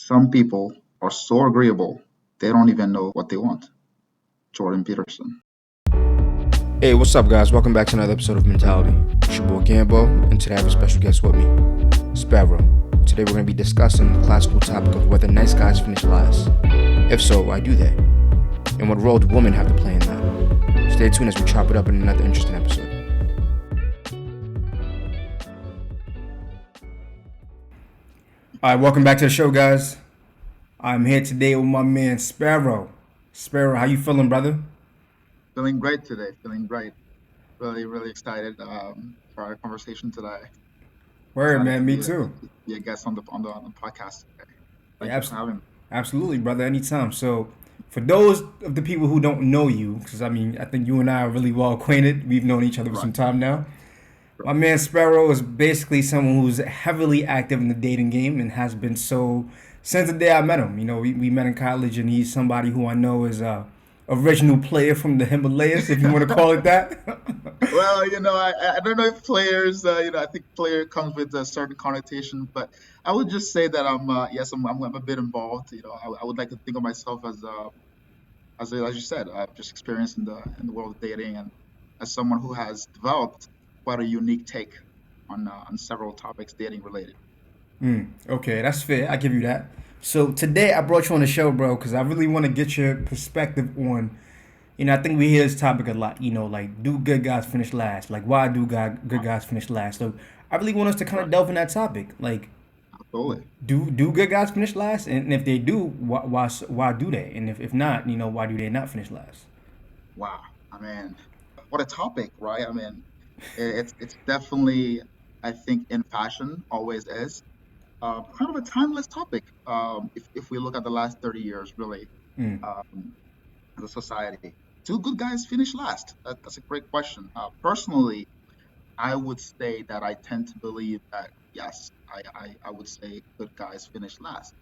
Some people are so agreeable, they don't even know what they want. Jordan Peterson. Hey, what's up, guys? Welcome back to another episode of Mentality. It's your boy Gambo, and today I have a special guest with me, Spero. Today we're going to be discussing the classical topic of whether nice guys finish last. If so, why do they? And what role do women have to play in that? Stay tuned as we chop it up in another interesting episode. All right, welcome back to the show, guys. I'm here today with my man Spero. Spero, how you feeling, brother? Feeling great today, feeling great. Really, really excited for our conversation today. Word, Excited man, to me be a, too. be a guest on the podcast today. Yeah, Thank you for having me. absolutely, brother. Anytime. So, for those of the people who don't know you, because I think you and I are really well acquainted. We've known each other for Right, some time now. right. My man Sparrow is basically someone who's heavily active in the dating game and has been so since the day I met him. You know, we met in college, and he's somebody who I know is a original player from the Himalayas, if you want to call it that. Well, I don't know if players, I think player comes with a certain connotation, but I would just say that yes, I'm a bit involved. I would like to think of myself as you said, I've just experienced in the world of dating, and as someone who has developed quite a unique take on several topics dating related. Okay, that's fair. I give you that. So today I brought you on the show, bro, because I really want to get your perspective on. I think we hear this topic a lot. Like, do good guys finish last? Like, why do good Right, guys finish last? So I really want us to kind of right, delve in that topic. Like, absolutely. do good guys finish last? And if they do, why do they? And if not, why do they not finish last? Wow. I mean, what a topic, right? I mean, it's definitely, I think, in fashion, always is. Kind of a timeless topic. If we look at the last 30 years, really, um, as a society, do good guys finish last? That's a great question. Personally, I would say that I tend to believe that yes, I would say good guys finish last.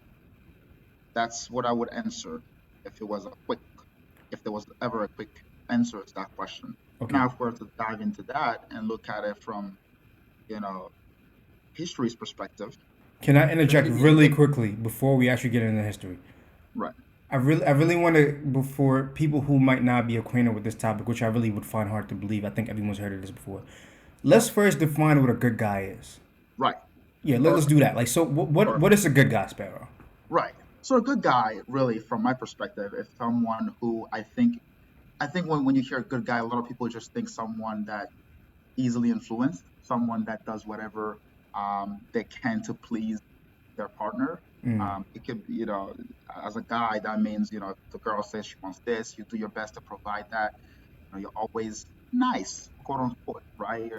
That's what I would answer if it was a quick, if there was ever a quick answer to that question. Okay. Now, if we're to dive into that and look at it from, you know, history's perspective, Can I then interject maybe really it, quickly before we actually get into history? right. I really want to, before people who might not be acquainted with this topic, which I really would find hard to believe. I think everyone's heard of this before. Yeah, Let's first define what a good guy is. right. Yeah, let's do Perfect. that. Like, so what Perfect. is a good guy, Sparrow? Right. So a good guy, really, from my perspective, is someone who I think when you hear a good guy, a lot of people just think someone that easily influenced, someone that does whatever they can to please their partner. It could, as a guy, that means, if the girl says she wants this, you do your best to provide that. You're always nice, quote unquote, right?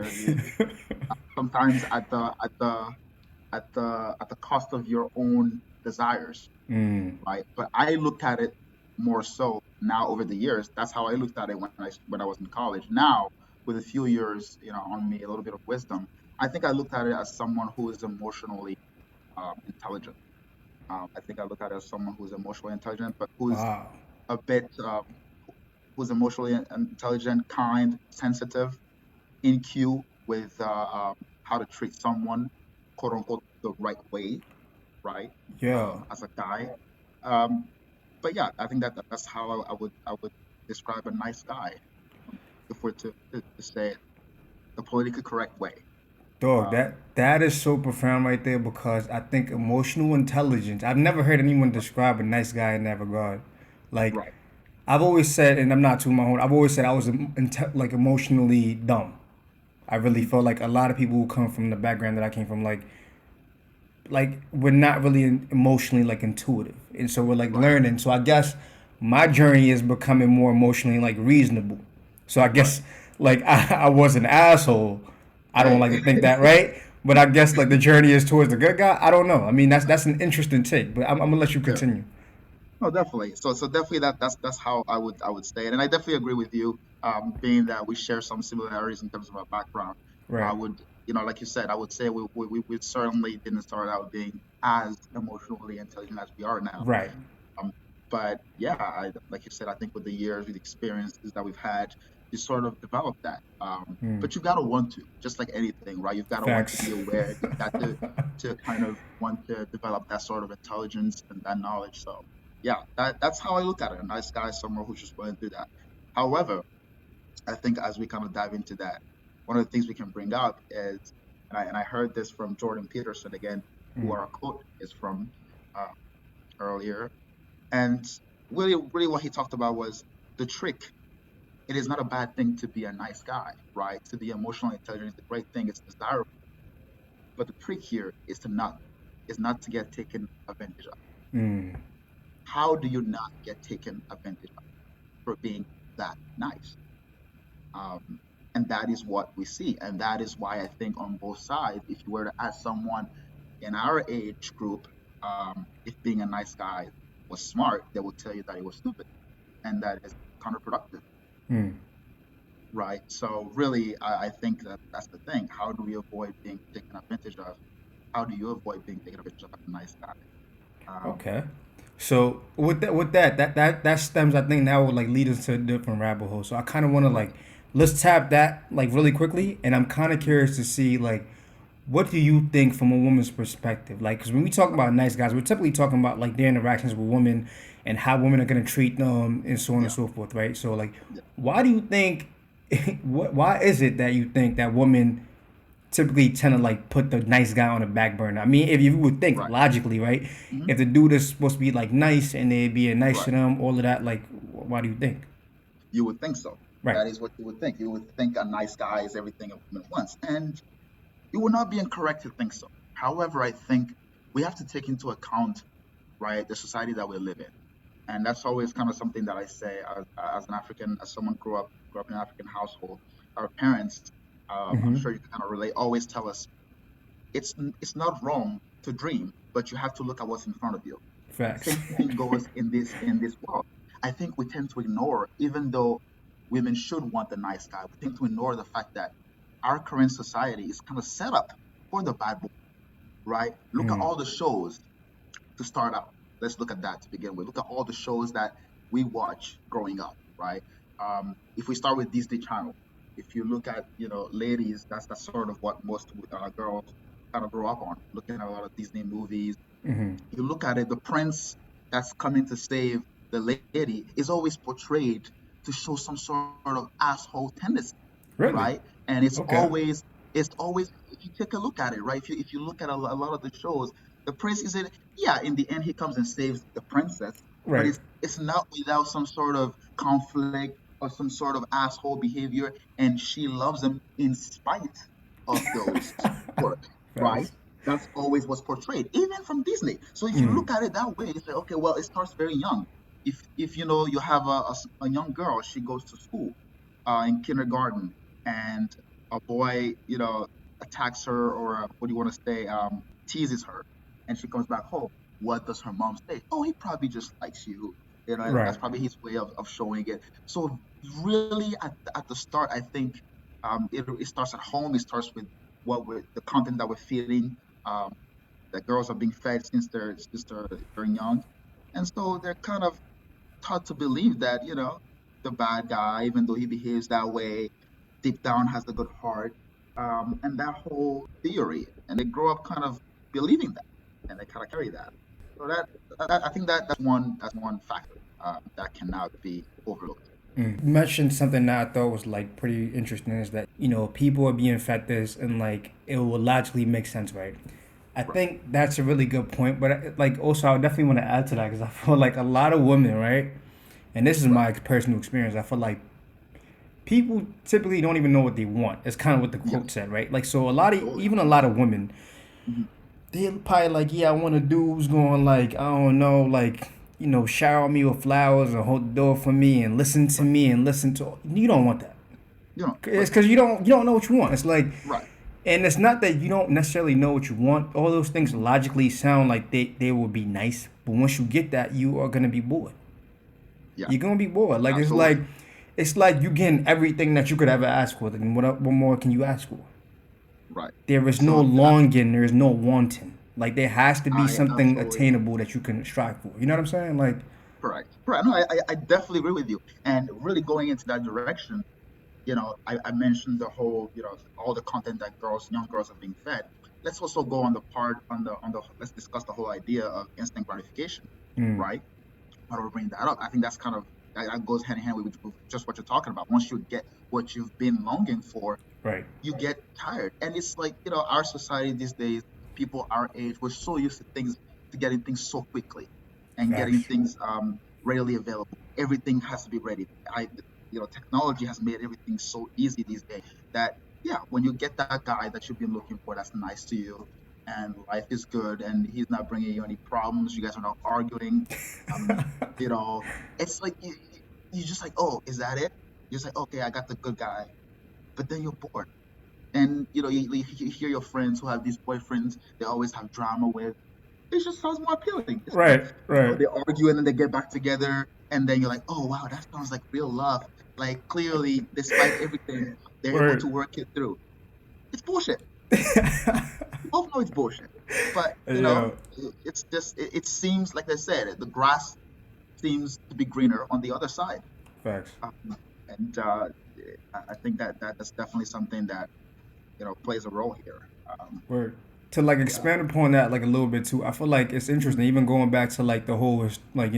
Sometimes at the cost of your own desires, right? But I looked at it more so now over the years. That's how I looked at it when I was in college. Now, with a few years, on me, a little bit of wisdom, I think I looked at it as someone who is emotionally intelligent. I think I look at it as someone who's emotionally intelligent, but Wow. a bit, who's emotionally intelligent, kind, sensitive, in cue with how to treat someone, quote unquote, the right way, right? Yeah. As a guy. Um, but yeah, I think that's how I would describe a nice guy, if we're to say it the politically correct way. Dog, Um, that is so profound right there because I think emotional intelligence. I've never heard anyone describe a nice guy in that regard. Like, right, I've always said, and I'm not too my own. I've always said I was like emotionally dumb. I really mhm, felt like a lot of people who come from the background that I came from, like we're not really emotionally like intuitive, and so we're like right, learning. So I guess my journey is becoming more emotionally like reasonable. So I right. guess like I was an asshole. I don't Hey, like to think that, right? But I guess like the journey is towards the good guy. I don't know. I mean, that's an interesting take, but I'm gonna let you yeah, continue. no, definitely. So definitely that's how I would say it, and I definitely agree with you. Being that we share some similarities in terms of our background, I Right. would, like you said, I would say we certainly didn't start out being as emotionally intelligent as we are now. Right. Um, but yeah, like you said, I think with the years, with the experiences that we've had, you sort of develop that. But you gotta want to, just like anything, right? You've got to want to Facts. be aware. You've got to kind of want to develop that sort of intelligence and that knowledge. So yeah, that's how I look at it. A nice guy is someone who's just willing to do that. However, I think as we kind of dive into that, one of the things we can bring up is, and I heard this from Jordan Peterson again, who our quote is from uh, earlier, and really what he talked about was the trick. It is not a bad thing to be a nice guy, right? To be emotionally intelligent is a great thing. It's desirable. But the trick here is not to get taken advantage of. How do you not get taken advantage of for being that nice? Um, and that is what we see. And that is why I think on both sides, if you were to ask someone in our age group, if being a nice guy was smart, they will tell you that it was stupid and that is counterproductive, right? So really, I think that that's the thing. How do we avoid being taken advantage of? How do you avoid being taken advantage of as a nice guy? Okay. So with that stems, I think that would like lead us to a different rabbit hole. So I kind of want to Right. like let's tap that like really quickly, and I'm kind of curious to see like what do you think from a woman's perspective? Like, because when we talk about nice guys, we're typically talking about like their interactions with women and how women are gonna treat them and so on and Yeah. so forth, right? So like, Yeah. why do you think? Why is it that you think that women typically tend to like put the nice guy on the back burner? I mean, if you would think Right. logically, right? Hmm. If the dude is supposed to be like nice and they being nice to Right. them, all of that, like, why do you think? You would think so. Right. That is what you would think. You would think a nice guy is everything a woman wants. And you would not be incorrect to think so. However, I think we have to take into account, right, the society that we live in. And that's always kind of something that I say as an African, as someone grew up in an African household. Our parents, I'm sure you can kind of relate, always tell us it's it's not wrong to dream, but you have to look at what's in front of you. Facts. Same thing goes in this world. I think we tend to ignore, even though women should want the nice guy, we tend to ignore the fact that our current society is kind of set up for the bad boy, right? Look at all the shows to start out. Let's look at that to begin with. Look at all the shows that we watch growing up, right? If we start with Disney Channel, if you look at, ladies, that's sort of what most girls kind of grow up on, looking at a lot of Disney movies. You look at it, the prince that's coming to save the lady is always portrayed to show some sort of asshole tendency, Really? right? And Okay. it's always, if you take a look at it, right? If you look at a lot of the shows, the prince is it, yeah, in the end he comes and saves the princess, but Right. it's not without some sort of conflict or some sort of asshole behavior, and she loves him in spite of those quirks, right? Facts. That's always what's portrayed, even from Disney. So if you look at it that way, you say, okay, well, it starts very young. If you have a young girl, she goes to school, in kindergarten, and a boy, attacks her, or what do you want to say, teases her, and she comes back home. What does her mom say? Oh, he probably just likes you. Right. That's probably his way of showing it. So really, at the start, I think, it starts at home. It starts with the content that we're feeding. Um, that girls are being fed since they're very young, and so they're kind of taught to believe that, the bad guy, even though he behaves that way, deep down has a good heart, and that whole theory, and they grow up kind of believing that, and they kind of carry that. So I think that's one factor, that cannot be overlooked. You mentioned something that I thought was like pretty interesting is that people are being fed this and like it will logically make sense, right? I Right. think that's a really good point, but like also I definitely want to add to that because I feel like a lot of women, right? And this is Right. my personal experience. I feel like people typically don't even know what they want. It's kind of what the quote Yes. said, right? Like so, a lot of Oh even a yeah. lot of women, Hmm. they probably like, yeah, I want a dude who's going like, I don't know, like shower me with flowers or hold the door for me and listen to Right. me and listen to. You don't want that. Right. It's because you don't know what you want. It's like, Right. and it's not that you don't necessarily know what you want. All those things logically sound like they will be nice, but once you get that, you are gonna be bored. Yeah. You're gonna be bored. Like Absolutely. it's like you getting everything that you could ever ask for. Then what more can you ask for? Right. There is no So longing. There is no wanting. Like there has to be I something absolutely. attainable that you can strive for. You know what I'm saying? Like, Correct. Correct. No, I definitely agree with you. And really going into that direction, I mentioned the whole, all the content that young girls are being fed. Let's also go on the part on the let's discuss the whole idea of instant gratification, Mm, right? How do we bring that up? I think that goes hand in hand with just what you're talking about. Once you get what you've been longing for, right. you get tired. And it's like, our society these days, people our age, we're so used to getting things so quickly and getting Facts. things readily available. Everything has to be ready. Technology has made everything so easy these days that, yeah, when you get that guy that you've been looking for, that's nice to you, and life is good, and he's not bringing you any problems. You guys are not arguing. Um, you know, it's like you just like, oh, is that it? You're just like, okay, I got the good guy, but then you're bored. And you hear your friends who have these boyfriends they always have drama with. It just sounds more appealing. It's like, Right. Right. they argue and then they get back together, and then you're like, oh wow, that sounds like real love. Like, clearly, despite everything, they're able to Word. work it through. It's bullshit. We both know it's bullshit. But Hey, yo. it's just it seems like I said, the grass seems to be greener on the other side. Facts. And I think that's definitely something that plays a role here. Um, Word. To like yeah, expand upon that like a little bit too, I feel like it's mhm, interesting. Even going back to like the whole like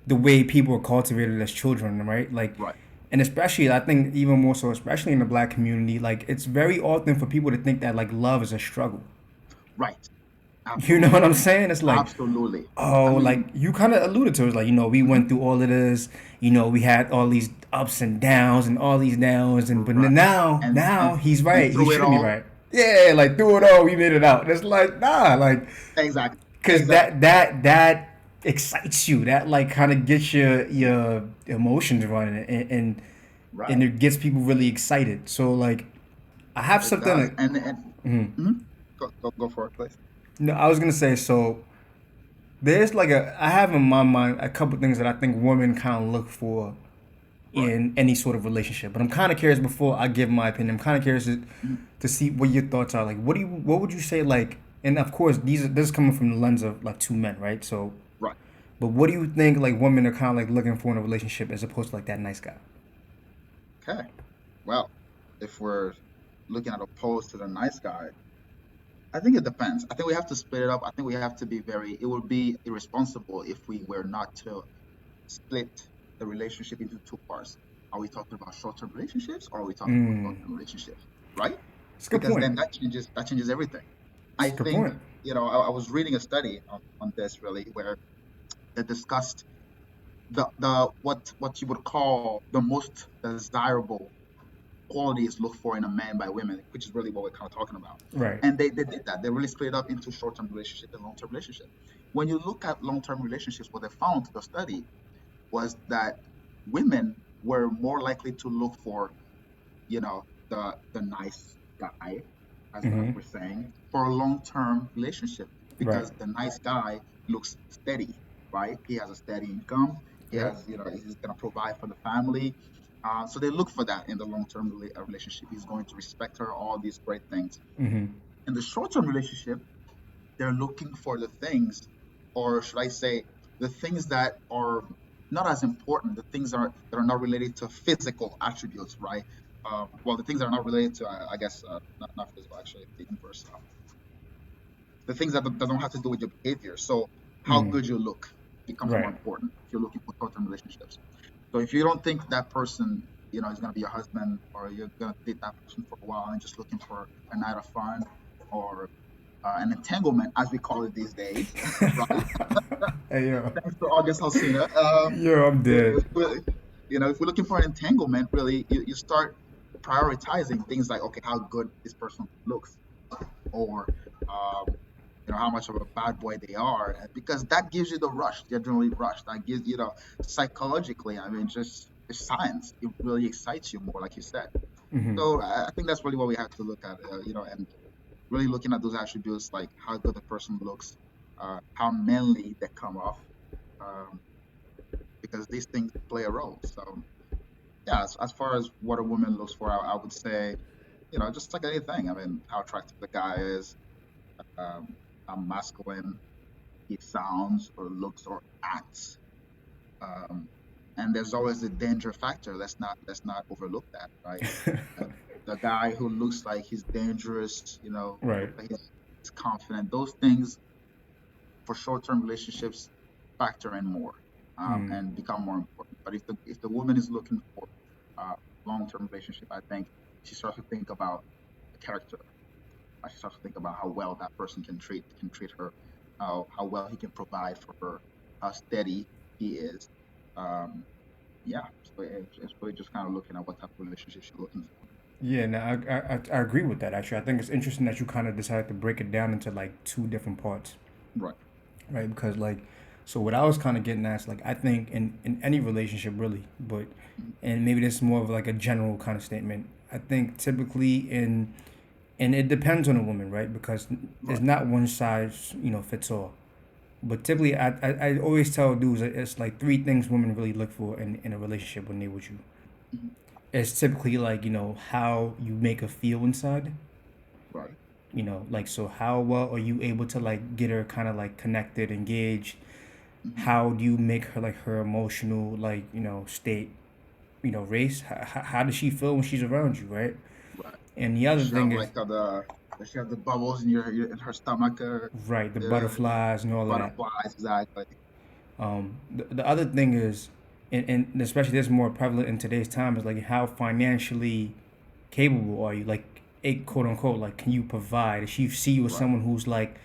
the way people are cultivated as children, right? Like, right, and especially I think even more so, especially in the black community, like it's very often for people to think that like love is a struggle. right, You know what absolutely, I'm saying? It's like, absolutely. I oh, like mean, you kind of alluded to. It's like, we mhm, went through all of this. We had all these ups and downs and all these downs, and but right, now he's and right. He through it should be all, right. Yeah, like through it all, we made it out. And it's like, nah, like, exactly, cause exactly, that excites you. That like kind of gets your emotions running, and right. it gets people really excited. So like, I have It something does, like, and mhm. Go for it, please. no, I was gonna say so. There's like I have in my mind a couple things that I think women kind of look for Right. in any sort of relationship. But I'm kind of curious before I give my opinion. I'm kind of curious Mhm. to see what your thoughts are. Like, what would you say like? And of course, this is coming from the lens of like two men, right? So, Right. but what do you think like women are kind of like looking for in a relationship as opposed to like that nice guy? Okay. Well, if we're looking at opposed to the nice guy, I think it depends. I think we have to split it up. I think we have to be very. It would be irresponsible if we were not to split the relationship into two parts. Are we talking about short-term relationships, or are we talking about Mm, long-term relationships? Right? it's a good Because point. then that changes everything. It's I a good think, point. I was reading a study on this, really, where they discussed the what you would call the most desirable qualities looked for in a man by women, which is really what we're kind of talking about. Right. And they did that. They really split it up into short-term relationship and long-term relationship. When you look at long-term relationships, what they found through the study was that women were more likely to look for, the nice guy, as we're saying, for a long-term relationship, Right. because the nice guy looks steady, right? He has a steady income. He Yep. has, he's going to provide for the family. So they look for that in the long-term relationship. He's going to respect her, all these great things. Mm-hmm. In the short-term relationship, they're looking for the things, or should I say, the things that are not as important, the things that are not related to physical attributes, right? Well, the things that are not related to, I guess, not physical, actually, the inverse. The things that don't have to do with your behavior. So, how Mm. good you look becomes more Right. important if you're looking for short-term relationships. So, if you don't think that person, is going to be your husband, or you're going to date that person for a while and just looking for a night of fun, or an entanglement, as we call it these days, right? Hey yo. Thanks to August Alsina. Yo, I'm dead. If we're looking for an entanglement, really, you start prioritizing things like, okay, how good this person looks, or how much of a bad boy they are, because that gives you the rush, the adrenaline rush. That gives psychologically. I mean, just science. It really excites you more, like you said. Mm-hmm. So I think that's really what we have to look at, and really looking at those attributes, like how good the person looks, how manly they come off, um, because these things play a role. So yeah, as far as what a woman looks for, I would say, just like anything. I mean, how attractive the guy is, um, how masculine he sounds or looks or acts. Um, and there's always the danger factor. Let's not overlook that, right? Uh, the guy who looks like he's dangerous, Right. looks like he's confident. Those things for short-term relationships factor in more, Mm. and become more important. But if the woman is looking for a long-term relationship, I think she starts to think about the character. She starts to think about how well that person can treat her, how well he can provide for her, how steady he is. Um, yeah, so it's really just kind of looking at what type of relationship she's looking for. Yeah, no, I agree with that. Actually, I think it's interesting that you kind of decided to break it down into like two different parts, Right. right? Because like, so what I was kind of getting at is like I think in any relationship really, but Mhm. and maybe this is more of like a general kind of statement. I think typically in and it depends on a woman, right? Because it's Right. not one size fits all. But typically, I always tell dudes that it's like three things women really look for in a relationship when they're with you. Mhm. It's typically like how you make her feel inside. Right. Like so how well are you able to like get her kind of like connected, engaged? Hmm. How do you make her like her emotional like state race? How does she feel when she's around you, right? Right. And the Does other she have thing is like does she have the bubbles in her stomach, right, the the butterflies and all of that. butterflies? Exactly. The other thing is, and especially this is more prevalent in today's time, is like how financially capable are you? Like, a quote unquote, like, can you provide? If she see you as Right. someone who's like,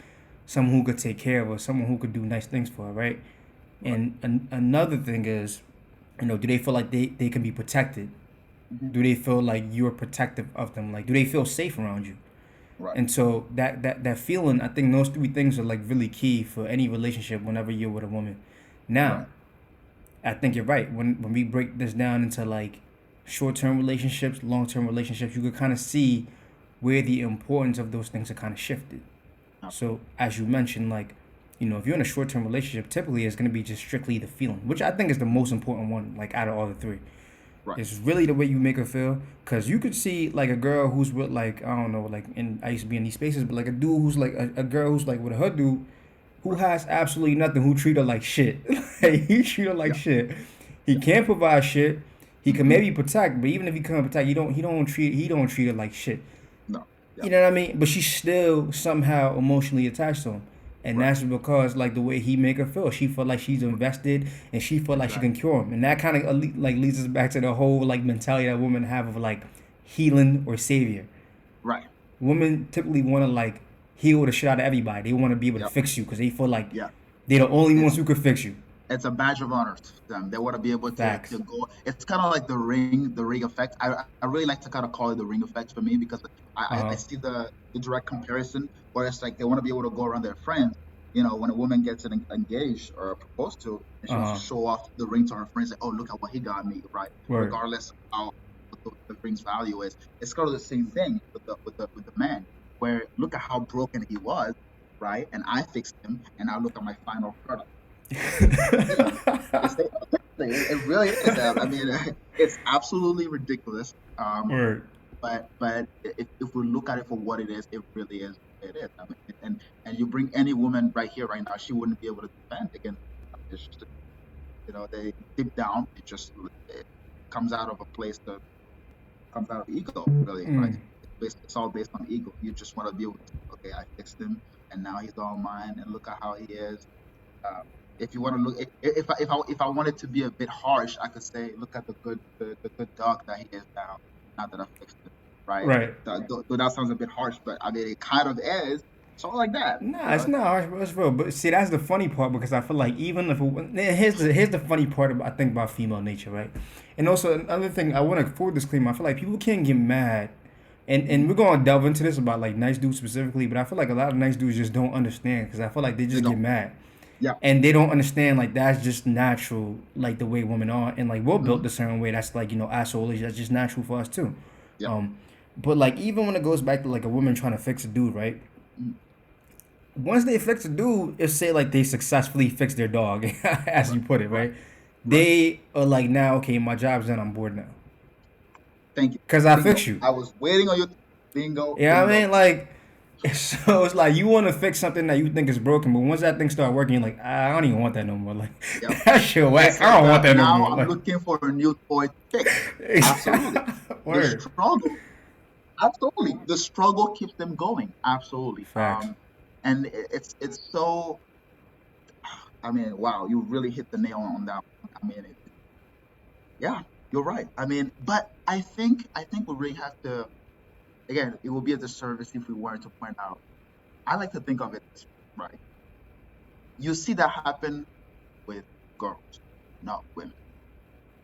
someone who could take care of her, someone who could do nice things for her, right? Right. And another thing is, do they feel like they can be protected? Hmm. Do they feel like you're protective of them? Like, do they feel safe around you? Right. And so that feeling, I think those three things are like really key for any relationship whenever you're with a woman. Now, Right. I think you're right. When we break this down into like short term relationships, long term relationships, you could kind of see where the importance of those things are kind of shifted. So Absolutely. as you mentioned, like if you're in a short term relationship, typically it's going to be just strictly the feeling, which I think is the most Hmm. important one, like out of all the three. Right. It's really the way you make her feel, cause you could see like a girl who's with like I don't know, like in I used to be in these spaces, but like a dude who's like a girl who's like with her dude who Right. has absolutely nothing, who treat her like shit. Like, he treat her like Yeah. shit. He Yeah. can't provide shit. He can Hmm. maybe protect, but even if he can't protect, he don't treat her like shit. No. Yeah. You know what I mean? But she's still somehow emotionally attached to him. And Right. that's because like the way he make her feel. She feel like she's Right. invested and she feel like she can Exactly. cure him. And that kind of like leads us back to the whole like mentality that women have of like healing or savior. Right. Women typically want to like heal the shit out of everybody. They want to be able to Yep. fix you because they feel like Yeah. they're the only It's ones who could fix you. it's a badge of honor to them. They want to be able to Facts. go. It's kind of like the ring effect. I really like to kind of call it the ring effect for me because Uh I huh. see the direct comparison where it's like they want to be able to go around their friends. When a woman gets engaged or proposed to, and she Uh wants to huh. show off the ring to her friends, like, oh, look at what he got me, right? Word. Regardless of how what the ring's value is, it's kind of the same thing with the man, where look at how broken he was, right? And I fixed him, and now look at my final product. It's the same thing. It really is. I mean, it's absolutely ridiculous. Word. But if we look at it for what it is, it really is. It is. I mean, and you bring any woman right here, right now, she wouldn't be able to defend against. It's just, they deep down, it comes out of a place that comes out of ego, really, right? Mm. It's all based on ego. You just want to be able to, okay, I fixed him, and now he's all mine, and look at how he is. um, if you want to look, if I wanted to be a bit harsh, I could say, look at the good dog that he is now. Now that I fixed it, right? Right. Though that sounds a bit harsh, but I mean, it kind of is. So like that, Nah, it's not harsh, bro. It's real. But see, that's the funny part because I feel like even if here's the funny part about I think about female nature, right? And also another thing I want to full disclaimer. I feel like people can't get mad, and Mhm. we're gonna delve into this about like nice dudes specifically. But I feel like a lot of nice dudes just don't understand because I feel like they They just get don't. mad, Yeah. and they don't understand like that's just natural, like the way women are, and like we're Hmm. built a certain way. That's like asshole. That's just natural for us too. Yeah. Um, but like even when it goes back to like a woman trying to fix a dude, right? Mhm. Once they fix a dude, if say like they successfully fix their dog, as Right. you put it, Right. right? Right. They are like now, okay, my job's done. I'm bored now Thank you. because I Bingo. fix you. I was waiting on you. Bingo. You know what I Bingo. mean? Like, So it's like you want to fix something that you think is broken, but once that thing start working, you're like, "Ah, I don't even want that no more. Like Yep. that shit whack. It's I like don't want that. that no Now more. I'm Like looking for a new toy to fix. Absolutely. The word. struggle, absolutely. The struggle keeps them going. Absolutely. Facts. And it's so. I mean, wow, you really hit the nail on that one. I mean, yeah, you're right. I mean, but I think we really have to. Again, it would be a disservice if we weren't to point out. I like to think of it this way, right. You see that happen with girls, not women.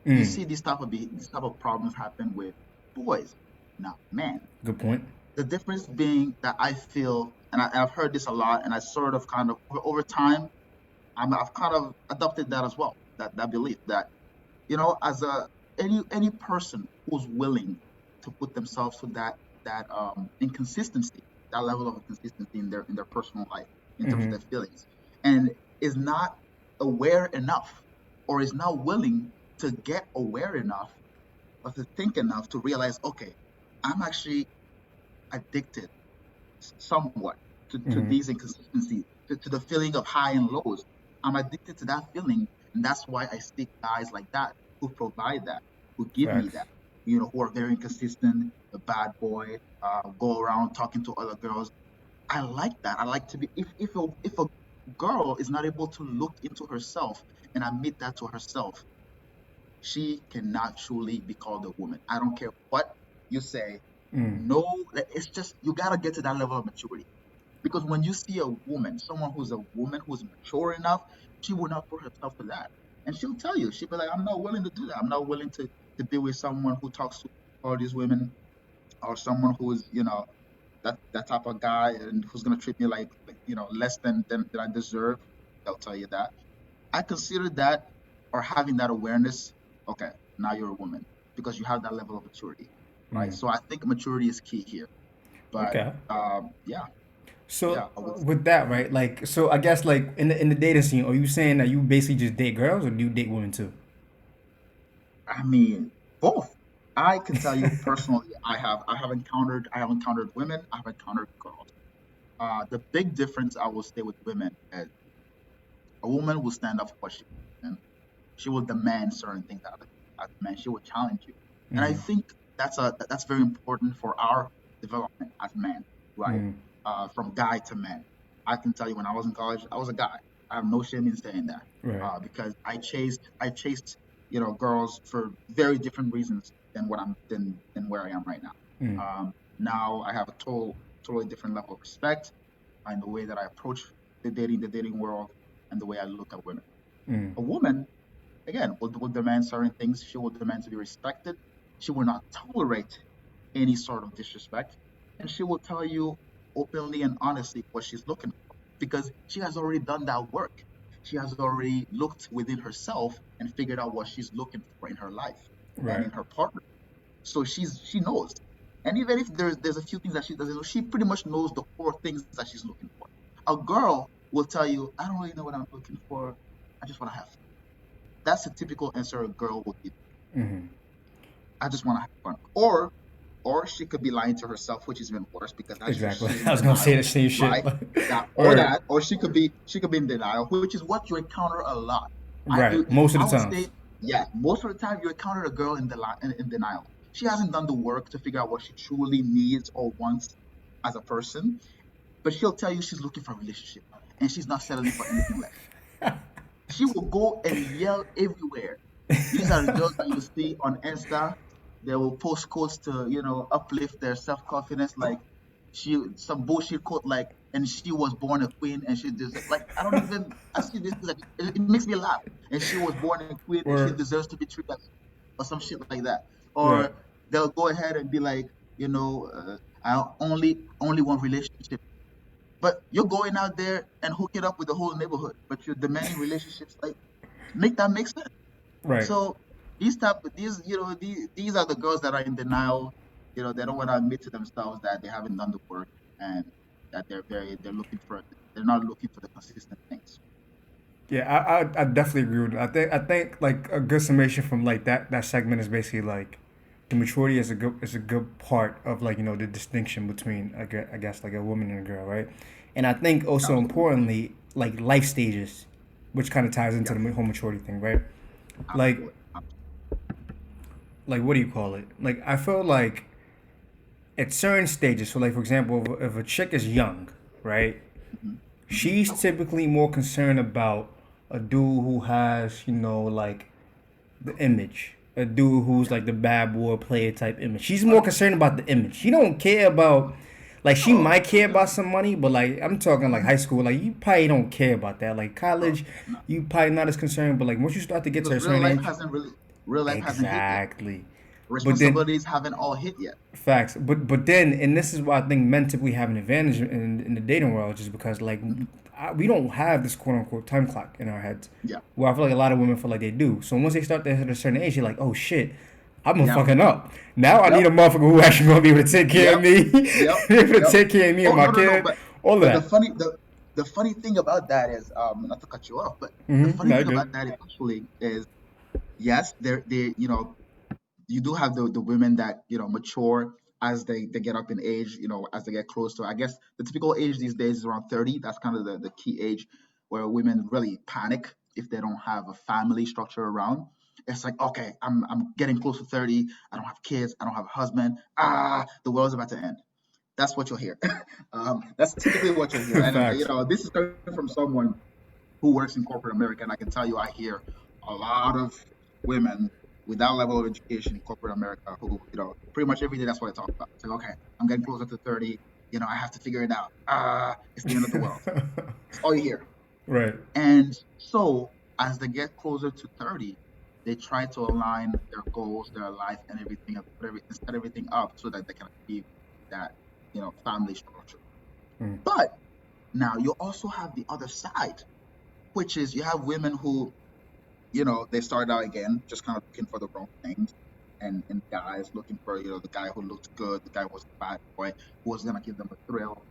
You Mm, see these type of problems happen with boys, not men. good point. The difference being that I feel, and I've heard this a lot, and I sort of kind of over time, I've kind of adopted that as well. That belief that as a any person who's willing to put themselves to that inconsistency, that level of inconsistency in their personal life in terms of Mm-hmm. their feelings, and is not aware enough or is not willing to get aware enough or to think enough to realize, okay, I'm actually addicted somewhat to Mm-hmm. these inconsistencies, to the feeling of high and lows. I'm addicted to that feeling, and that's why I seek guys like that who provide that, who give me Facts. that. Who are very inconsistent, a bad boy, go around talking to other girls. I like that. I like to be if a girl is not able to look into herself and admit that to herself, she cannot truly be called a woman. I don't care what you say. Mm. No, it's just you gotta get to that level of maturity. Because when you see a woman, someone who's a woman who's mature enough, she will not put herself to that. And she'll tell you, she'll be like, I'm not willing to do that. I'm not willing to be with someone who talks to all these women or someone who's, that type of guy and who's gonna treat me like less than I deserve. They'll tell you that. I consider that or having that awareness, okay, now you're a woman because you have that level of maturity. Right. Mm. So I think maturity is key here. But Okay. yeah, So yeah, I would with that, right? Like, so I guess like in the dating scene, are you saying that you basically just date girls, or do you date women too? I mean, both. I can tell you personally, I have encountered women, I have encountered girls. The big difference I will say with women is a woman will stand up for what she believes in. She will demand certain things out of you as a man. She will challenge you, and I Mm-hmm. think that's very important for our development as men, right? Mm. From guy to man. I can tell you when I was in college, I was a guy. I have no shame in saying that, Right. because I chased girls for very different reasons than what I'm than where I am right now. Mm. Now I have a totally different level of respect in the way that I approach the dating world, and the way I look at women. Mm. A woman, again, will demand certain things. She will demand to be respected. She will not tolerate any sort of disrespect. And she will tell you openly and honestly what she's looking for because she has already done that work. She has already looked within herself and figured out what she's looking for in her life and Right. in her partner. So she knows. And even if there's a few things that she doesn't know, she pretty much knows the core things that she's looking for. A girl will tell you, I don't really know what I'm looking for. I just want to have fun. That's a typical answer a girl will give. Mm-hmm. I just want to have fun. Or she could be lying to herself, which is even worse because that's just Exactly. she's I in was gonna say denial, the same shit. right? Like, word. That, or she could be in denial, which is what you encounter a lot. Right. Most of I the would times. say, yeah, most of the time you encounter a girl in denial. She hasn't done the work to figure out what she truly needs or wants as a person, but she'll tell you she's looking for a relationship and she's not settling for anything less. She will go and yell everywhere. These are the girls that you see on Insta. They will post quotes to, uplift their self confidence, like some bullshit quote like, and she was born a queen, and she deserves, like, I don't even, I see this like it makes me laugh. And she was born a queen, and she Word. deserves to be treated or some shit like that. Right. Or they'll go ahead and be like, I only want relationship, but you're going out there and hooking up with the whole neighborhood, but you're demanding relationships. Like, make that make sense. Right. So these are the girls that are in denial. They don't want to admit to themselves that they haven't done the work and that they're not looking for the consistent things. Yeah, I definitely agree with it. I think like a good summation from like that segment is basically like the maturity is a good part of like the distinction between I guess like a woman and a girl, right? And I think also Absolutely. importantly like life stages, which kind of ties into Yes. the whole maturity thing, right? Like Absolutely. like what do you call it? Like I feel like at certain stages, so like for example, if a chick is young, right? Mhm. Mhm. She's typically more concerned about a dude who has like the image. A dude who's Yeah. like the bad boy player type image. She's Oh more yeah. concerned about the image. She don't care about like she Oh, might care about absolutely. some money, but like I'm talking like high Mhm. school, like you probably don't care about that. Like Oh, college, no. you probably not as concerned, but like once you start to get to Because a certain age, real life hasn't hit yet. exactly. But then Responsibilities haven't all hit yet. facts. But then and this is why I think men typically have an advantage in the dating world, just because like Mhm. we don't have this quote unquote time clock in our heads. Yeah. Well, I feel like a lot of women feel like they do. So once they start to hit a certain age, you're like, oh shit, I've been Yeah. fucking up. Now I need a Yep. motherfucker who actually gonna be able to take care of Yep. me, Yep. be able to Yep. take care of me and Oh my no, no, no. kid, all of But that. the funny thing about that is not to cut you off, but the Mm-hmm. funny Not thing good. about that is actually is yes, they you do have the women that mature as they get up in age, as they get close to, I guess the typical age these days is around 30. That's kind of the key age where women really panic if they don't have a family structure around. It's like, okay, I'm getting close to 30. I don't have kids. I don't have a husband. The world's about to end. That's what you'll hear. That's typically what you'll hear. And Facts. this is coming from someone who works in corporate America, and I can tell you, I hear a lot of women with that level of education in corporate America who, pretty much every day that's what I talk about. It's like, okay, I'm getting closer to 30. I have to figure it out. It's the end of the world. That's all you hear. Right. And so, as they get closer to 30, they try to align their goals, their life, and everything, set everything up so that they can achieve that, family structure. Mm. But now you also have the other side, which is you have women who, they start out again just kind of looking for the wrong things, and guys looking for, the guy who looks good, the guy who was a bad boy, who was gonna give them a thrill,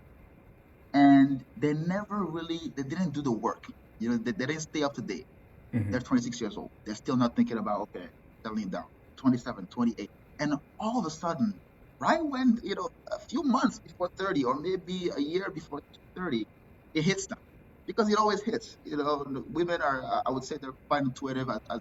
and they didn't do the work. They didn't stay up to date. Mm-hmm. They're 26 years old. They're still not thinking about, okay, settling down. 27, 28, and all of a sudden, right when a few months before 30, or maybe a year before 30, it hits them because it always hits. Women are, I would say, they're quite intuitive as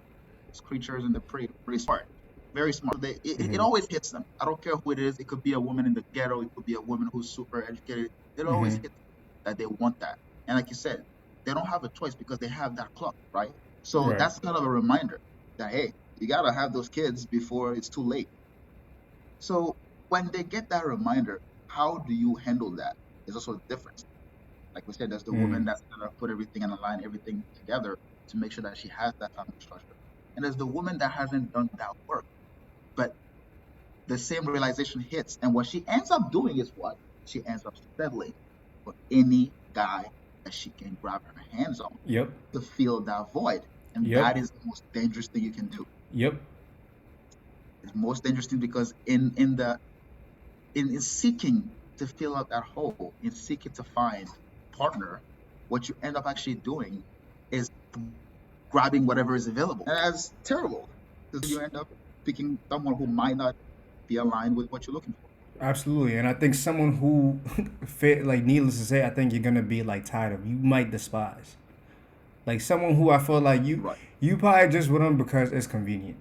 creatures, and they're pretty smart, very smart. It Mm-hmm. always hits them. I don't care who it is. It could be a woman in the ghetto. It could be a woman who's super educated. It always Mm-hmm. hits that they want that. And like you said, they don't have a choice because they have that clock, right? So Right. that's kind of a reminder that, hey, you gotta have those kids before it's too late. So when they get that reminder, how do you handle that? There's also a difference. Like we said, there's the Mm. woman that's gonna put everything and align everything together to make sure that she has that family structure. And there's the woman that hasn't done that work. But the same realization hits. And what she ends up doing is what? She ends up settling for any guy that she can grab her hands on Yep. to fill that void. And Yep. that is the most dangerous thing you can do. Yep. It's most dangerous thing because in seeking to fill out that hole, in seeking to find a partner, what you end up actually doing is grabbing whatever is available. And that's terrible because you end up picking someone who might not be aligned with what you're looking for. Absolutely, and I think someone who, like, needless to say, I think you're gonna be like tired of. You might despise, like someone who I feel like Right, you probably just with them because it's convenient.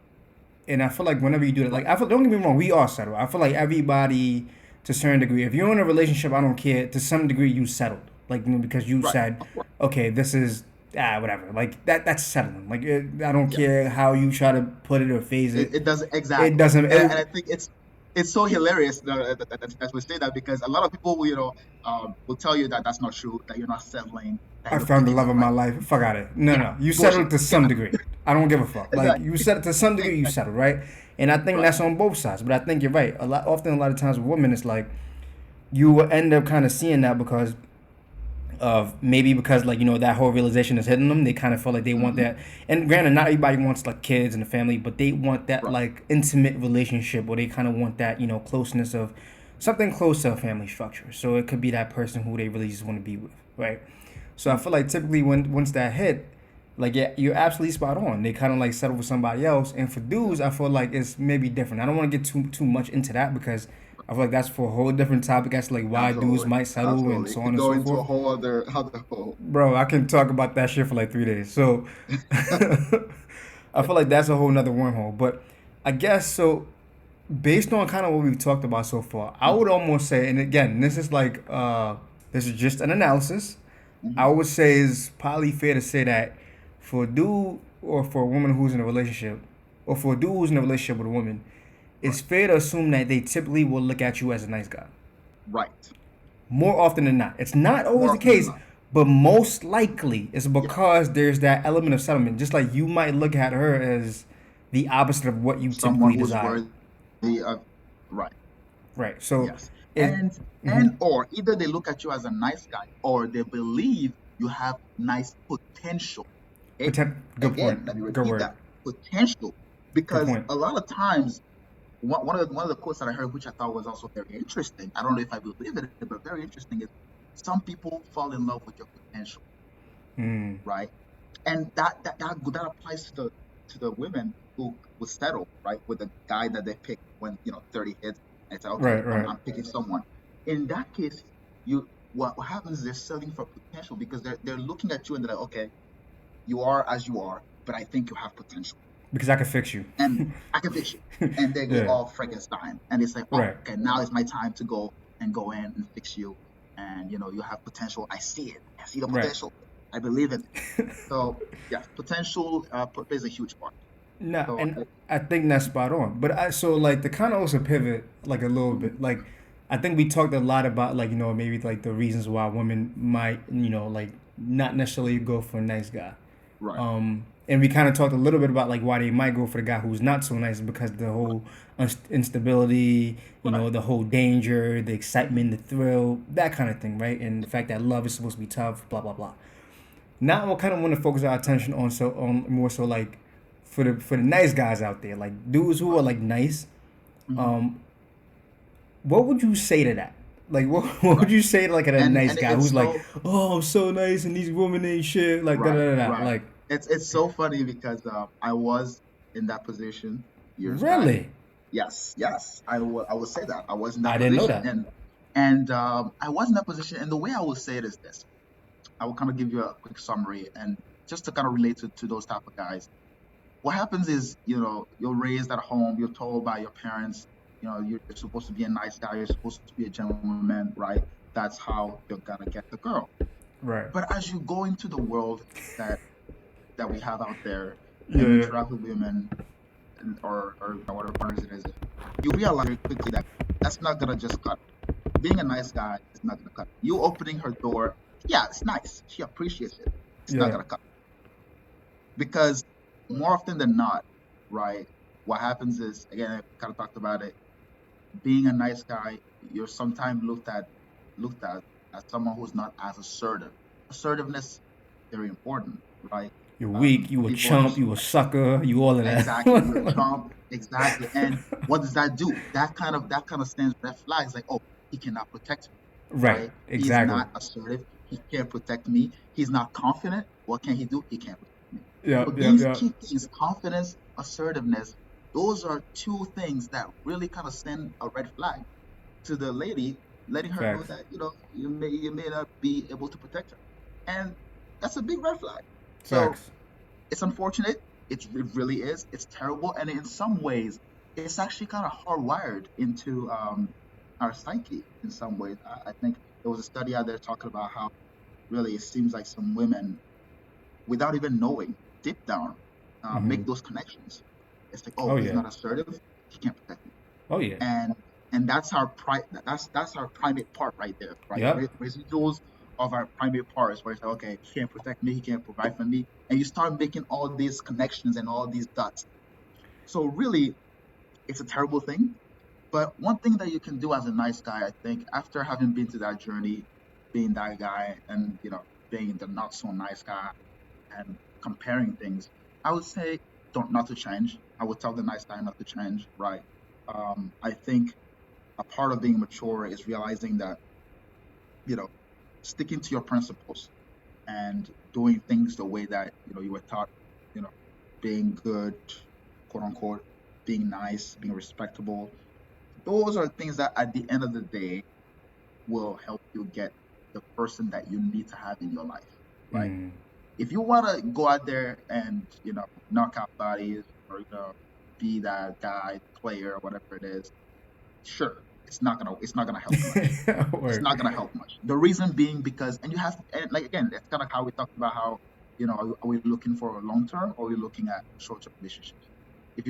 And I feel like whenever you do that, like right, I feel, don't get me wrong, we all settle. I feel like everybody, to a certain degree, if you're in a relationship, I don't care. To some degree, you settled, like because you right. said, Of course. okay, this is whatever. Like that's settling. Like I don't Yeah. care how you try to put it or phase it. It doesn't It exactly, doesn't. and I think it's so hilarious as we say that because a lot of people will will tell you that that's not true, that you're not settling, that I you're found the picking the love of my right. life. Fuck out of it. No, Yeah, no. You bullshit. settled to Yeah, some degree. I don't give a fuck. Like exactly, you settled to some degree, you exactly. settled, right? And I think Right. that's on both sides. But I think you're right. A lot of times with women, it's like you will end up kind of seeing that because of maybe because like that whole realization is hitting them. They kind of feel like they want Hmm. that. And granted, not everybody wants like kids and a family, but they want that Right. like intimate relationship, or they kind of want that closeness of something close to a family structure. So it could be that person who they really just want to be with, right? So I Mm. feel like typically when once that hit, Like, yeah, you're absolutely spot on. They kind of like settle for somebody else. And for Yeah, dudes, I feel like it's maybe different. I don't want to get too much into that because I feel like that's for a whole different topic. That's like why dudes absolutely, might settle and absolutely. It so on could and go so into a forth. whole other hole. Bro, I can talk about that shit for like 3 days. So I feel like that's a whole nother wormhole. But I guess so. Based on kind of what we've talked about so far, I would Mhm, almost say, and again, this is just an analysis. I mhm. would say it's probably fair to say that for a dude or for a woman who's in a relationship, or for a dude who's in a relationship with a woman, it's Right, fair to assume that they typically will look at you as a nice guy. right. More often than not. It's not always More the often than case, not, but most likely it's yeah. because there's that element of settlement. Just like you might look at her as the opposite of what you Someone typically who's desire. worthy of, right. Right. So Yes. it And or either they look at you as a nice guy or they believe you have nice potential. Okay? good Again, let me point. Good repeat word. that. Potential. Good Because point. a lot of times one of the quotes that I heard, which I thought was also very interesting. I don't know if I believe it, but very interesting is some people fall in love with your potential, right? And that applies to the women who will settle, right, with the guy that they pick when 30 hits and say, okay, Right, I'm, right. I'm picking someone. In that case, what happens is they're selling for potential because they're looking at you and they're like, okay, you are as you are, but I think you have potential Because I can fix you. and I can fix you. And they go Yeah. all Frankenstein and they say, oh, Right. okay, now is my time to go and go in and fix you. And you have potential. I see it. I see the Right. potential. I believe in it. So yes, potential plays a huge part. No, So and I think that's spot on. But I so like to kind of also pivot like a little mhm, bit. Like I think we talked a lot about like maybe like the reasons why women might like not necessarily go for a nice guy. right, And we kind of talked a little bit about like why they might go for the guy who's not so nice because the whole instability, right, the whole danger, the mhm, excitement, the thrill, that kind of thing, right? And the fact that love is supposed to be tough, blah blah blah. Now I kind of want to focus our attention on more so like for the nice guys out there, like dudes who are right, like nice. mhm, What would you say to that? Like what would right. you say to like a nice And guy it's who's like, so oh, I'm so nice and these women ain't shit, like da right, da da da. right. Like It's so funny because I was in that position years back. really? Yes, yes, I will say that I was in I that didn't know position, that. and I was in that position, and the way I will say it is this: I will kind of give you a quick summary, and just to kind of relate to those type of guys. What happens is, you're raised at home, you're told by your parents, you're supposed to be a nice guy, you're supposed to be a gentleman, right? That's how you're gonna get the girl. Right. But as you go into the world that that we have out there, and Yeah, you yeah. interact with women or whatever partners it is, you realize very quickly that that's not gonna just cut. Being a nice guy is not gonna cut. You opening her door, yeah, it's nice. She appreciates it. It's not Yeah. gonna cut because more often than not, right? What happens is, again, I kind of talked about it. Being a nice guy, you're sometimes looked at as someone who's not as assertive. Assertiveness very important, right? You're weak, Some you a people are chump, just you a sucker, you all of exactly, you're a that. chump, exactly. And what does that do? That kind of sends red flags like, oh, he cannot protect me, Right, right? He's exactly. not assertive. He can't protect me. He's not confident. What can he do? He can't protect me. Yeah, So yeah, these yeah. key things, confidence, assertiveness, those are two things that really kind of send a red flag to the lady, letting her know Facts. that you may not be able to protect her, and that's a big red flag. So Facts. it's unfortunate. It really is. It's terrible, and in some ways, it's actually kind of hardwired into our psyche. In some ways, I think there was a study out there talking about how really it seems like some women, without even knowing, deep down, make those connections. It's like, oh, Oh he's yeah. not assertive. He can't protect me, Oh yeah. and that's our primate part right there, right? Yep. Residuals of our primate parts, where it's like, okay, he can't protect me, he can't provide for me, and you start making all these connections and all these dots. So really, it's a terrible thing. But one thing that you can do as a nice guy, I think, after having been to that journey, being that guy, and being the not so nice guy, and comparing things, I would say don't not to change. I would tell the nice guy not to change, right? I think a part of being mature is realizing that, you know, sticking to your principles. and doing things the way that you were taught, you know, being good, quote unquote, being nice, being respectable. Those are things that at the end of the day will help you get the person that you need to have in your life, right? If you want to go out there and knock out bodies, or be that guy player, whatever it is, sure, it's not gonna help much. It's Word. not gonna help much. The reason being because, and you have, and like again, that's kind of how we talked about how, are we looking for a long term, or are we looking at short term relationships? If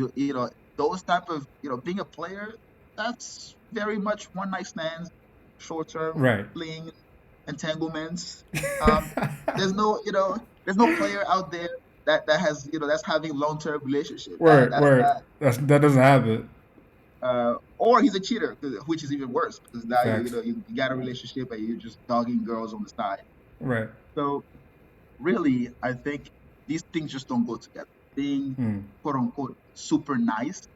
those type of, being a player, that's very much one night stands, short term Right. fling, entanglements. Um, there's no player out there that has, that's having long term relationship. That Word. that's Word. that. That doesn't happen. Or he's a cheater, which is even worse because now Facts. you got a relationship and you're just dogging girls on the side. Right. So really, I think these things just don't go together. Being quote unquote super nice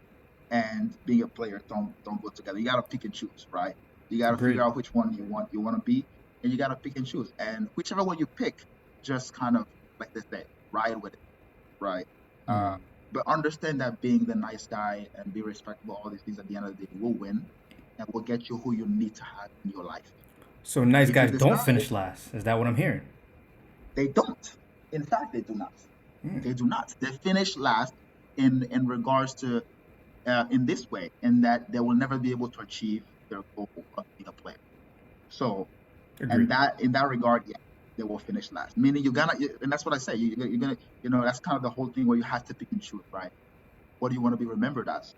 and being a player don't go together. You gotta pick and choose, right? You gotta figure Agreed. out which one you want to be, and you gotta pick and choose. And whichever one you pick, just kind of, like they say, ride with it, right? Uh, but understand that being the nice guy and be respectable, all these things at the end of the day will win and will get you who you need to have in your life. So nice If you guys don't decide finish last. Is that what I'm hearing? they don't, in fact, they do not. They do not. They finish last in regards to, in this way, in that they will never be able to achieve their goal of being a player. So, and Agreed. that in that regard, yeah, they will finish last. Meaning and that's what I say. You're gonna, that's kind of the whole thing where you have to pick and choose, right? What do you want to be remembered as?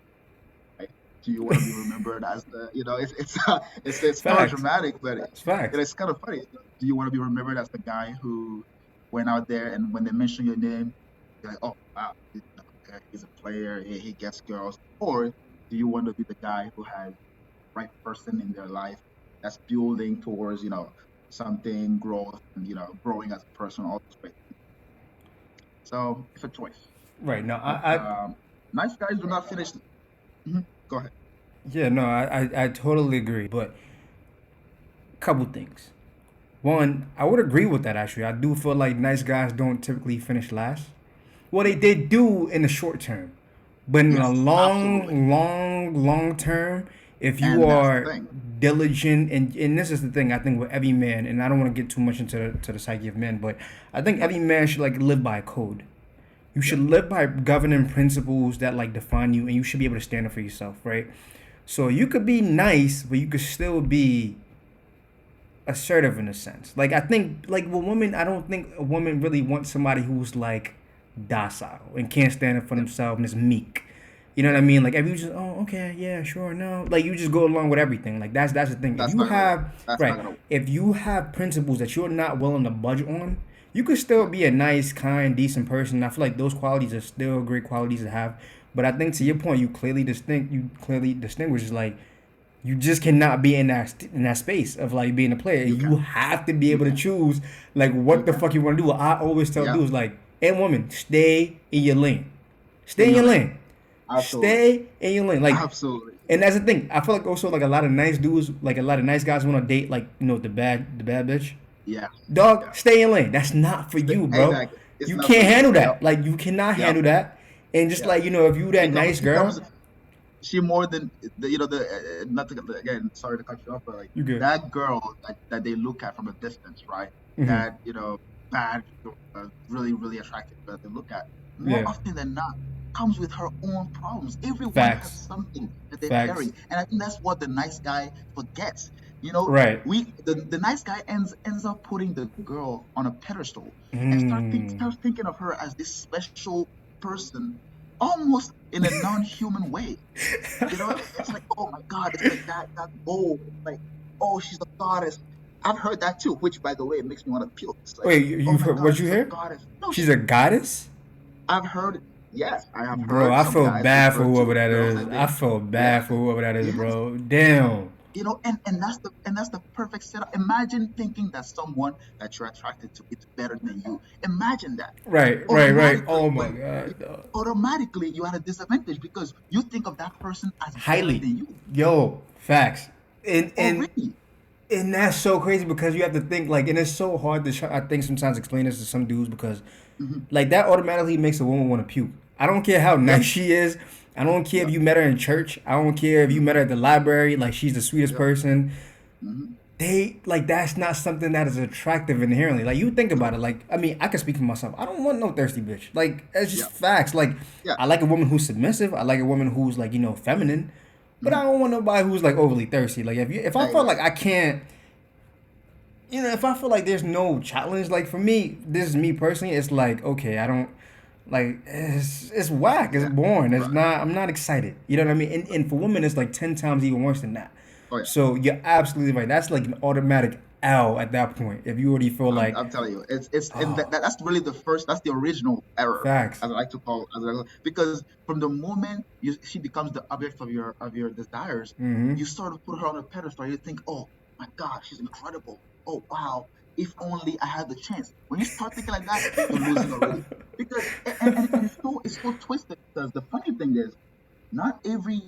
Right? Do you want to be remembered as the, it's kind of Facts. dramatic, but It's facts. it's kind of funny. Do you want to be remembered as the guy who went out there and when they mention your name, you're like, oh wow, okay, he's a player, he gets girls, or do you want to be the guy who has right person in their life that's building towards, something growth and growing as a person, all those great things. So it's a choice. Right. No, But I nice guys do not finish. Mhm. Go ahead. yeah, no, I totally agree. But couple things. One, I would agree with that actually. I do feel like nice guys don't typically finish last. Well, they do in the short term, but in the Yes, absolutely. long term, if you And that's the are thing. diligent, and this is the thing I think with every man, and I don't want to get too much into the psyche of men, but I think Right. every man should like live by a code. You Yeah. should live by governing principles that like define you, and you should be able to stand up for yourself, right? So you could be nice, but you could still be assertive in a sense. Like I think like with women, I don't think a woman really wants somebody who's like docile and can't stand up for Yeah. themselves and is meek. You know what I mean? Like if you just okay, yeah, sure, no. Like you just go along with everything. Like that's the thing. If That's you not gonna work. have That's not right, gonna work. if you have principles that you're not willing to budge on, you could still Yeah. be a nice, kind, decent person. I feel like those qualities are still great qualities to have. But I think to your point, you clearly distinguish like you just cannot be in that space of like being a player. You You can. have to be You able to can. choose like You what the can. fuck you want to do. I always tell Yeah. dudes like, and women, stay in your lane. Stay Stay in in your your lane. lane. Absolutely. Stay in your lane. Like, Absolutely. and that's the thing. I feel like also like a lot of nice dudes, like a lot of nice guys want to date like the bad bitch. Yeah. Dog, Yeah. stay in your lane. That's not for you, bro. Exactly. It's You not for can't you. handle Yep. that. Like you cannot Yep. handle that. And just Yep. like if you that nice She comes girl, she more than not to, again, sorry to cut you off, but like you good. that girl that they look at from a distance, right? Mm-hmm. That bad, really really attractive girl they look at, more Yeah. often than not comes with her own problems. Everyone has Facts. something that they're Facts. carrying, and I think that's what the nice guy forgets. Right. The nice guy ends up putting the girl on a pedestal and Mm. starts thinking of her as this special person, almost in a non-human way. It's like, oh my God, it's like that goal. It's like, oh, she's a goddess. I've heard that too, which by the way, it makes me want to puke. It's like, Wait, oh you've my heard God, what you she's a hear? goddess. No, She's a goddess? I've heard, yes, I have Bro, heard I some feel guys bad for refer whoever to that girls is. that I they, feel yeah, bad for whoever that is, yes, bro. Damn. and that's the perfect setup. Imagine thinking that someone that you're attracted to is better than you. Imagine that. Right, right, right. Automatically, Oh my god. automatically you're at a disadvantage because you think of that person as better Highly. than you Yo, facts. And already. And that's so crazy because you have to think like, and it's so hard to I think sometimes explain this to some dudes because Hmm. like that automatically makes a woman want to puke. I don't care how Yep. nice she is. I don't care if Yep. you met her in church. I don't care if you met Hmm. her at the library. Like she's the sweetest Yep. person. Hmm. They like that's not something that is attractive inherently. Like you think about No. it. Like I mean, I can speak for myself. I don't want no thirsty bitch. Like it's just Yep. facts. Like Yeah. I like a woman who's submissive. I like a woman who's like feminine. But I Hmm. don't want nobody who's like overly thirsty. Like if I felt like Exactly. I can't, if I feel like there's no challenge, like for me, this is me personally. It's like okay, I don't like it's whack. It's Yeah. boring. It's Right. not. I'm not excited. You know what I mean? And for women, it's like 10 times even worse than that. Oh yeah. So you're absolutely right. That's like an automatic L at that point. If you already feel like, I'm telling you, it's and oh, that's really the first. That's the original error, facts. as I like to call, because from the moment she becomes the object of your desires, Mm-hmm. you sort of put her on a pedestal. You think, oh my God, she's incredible. Oh wow, if only I had the chance. When you start thinking like that, you're losing already. Because and it's so twisted. Because the funny thing is, not every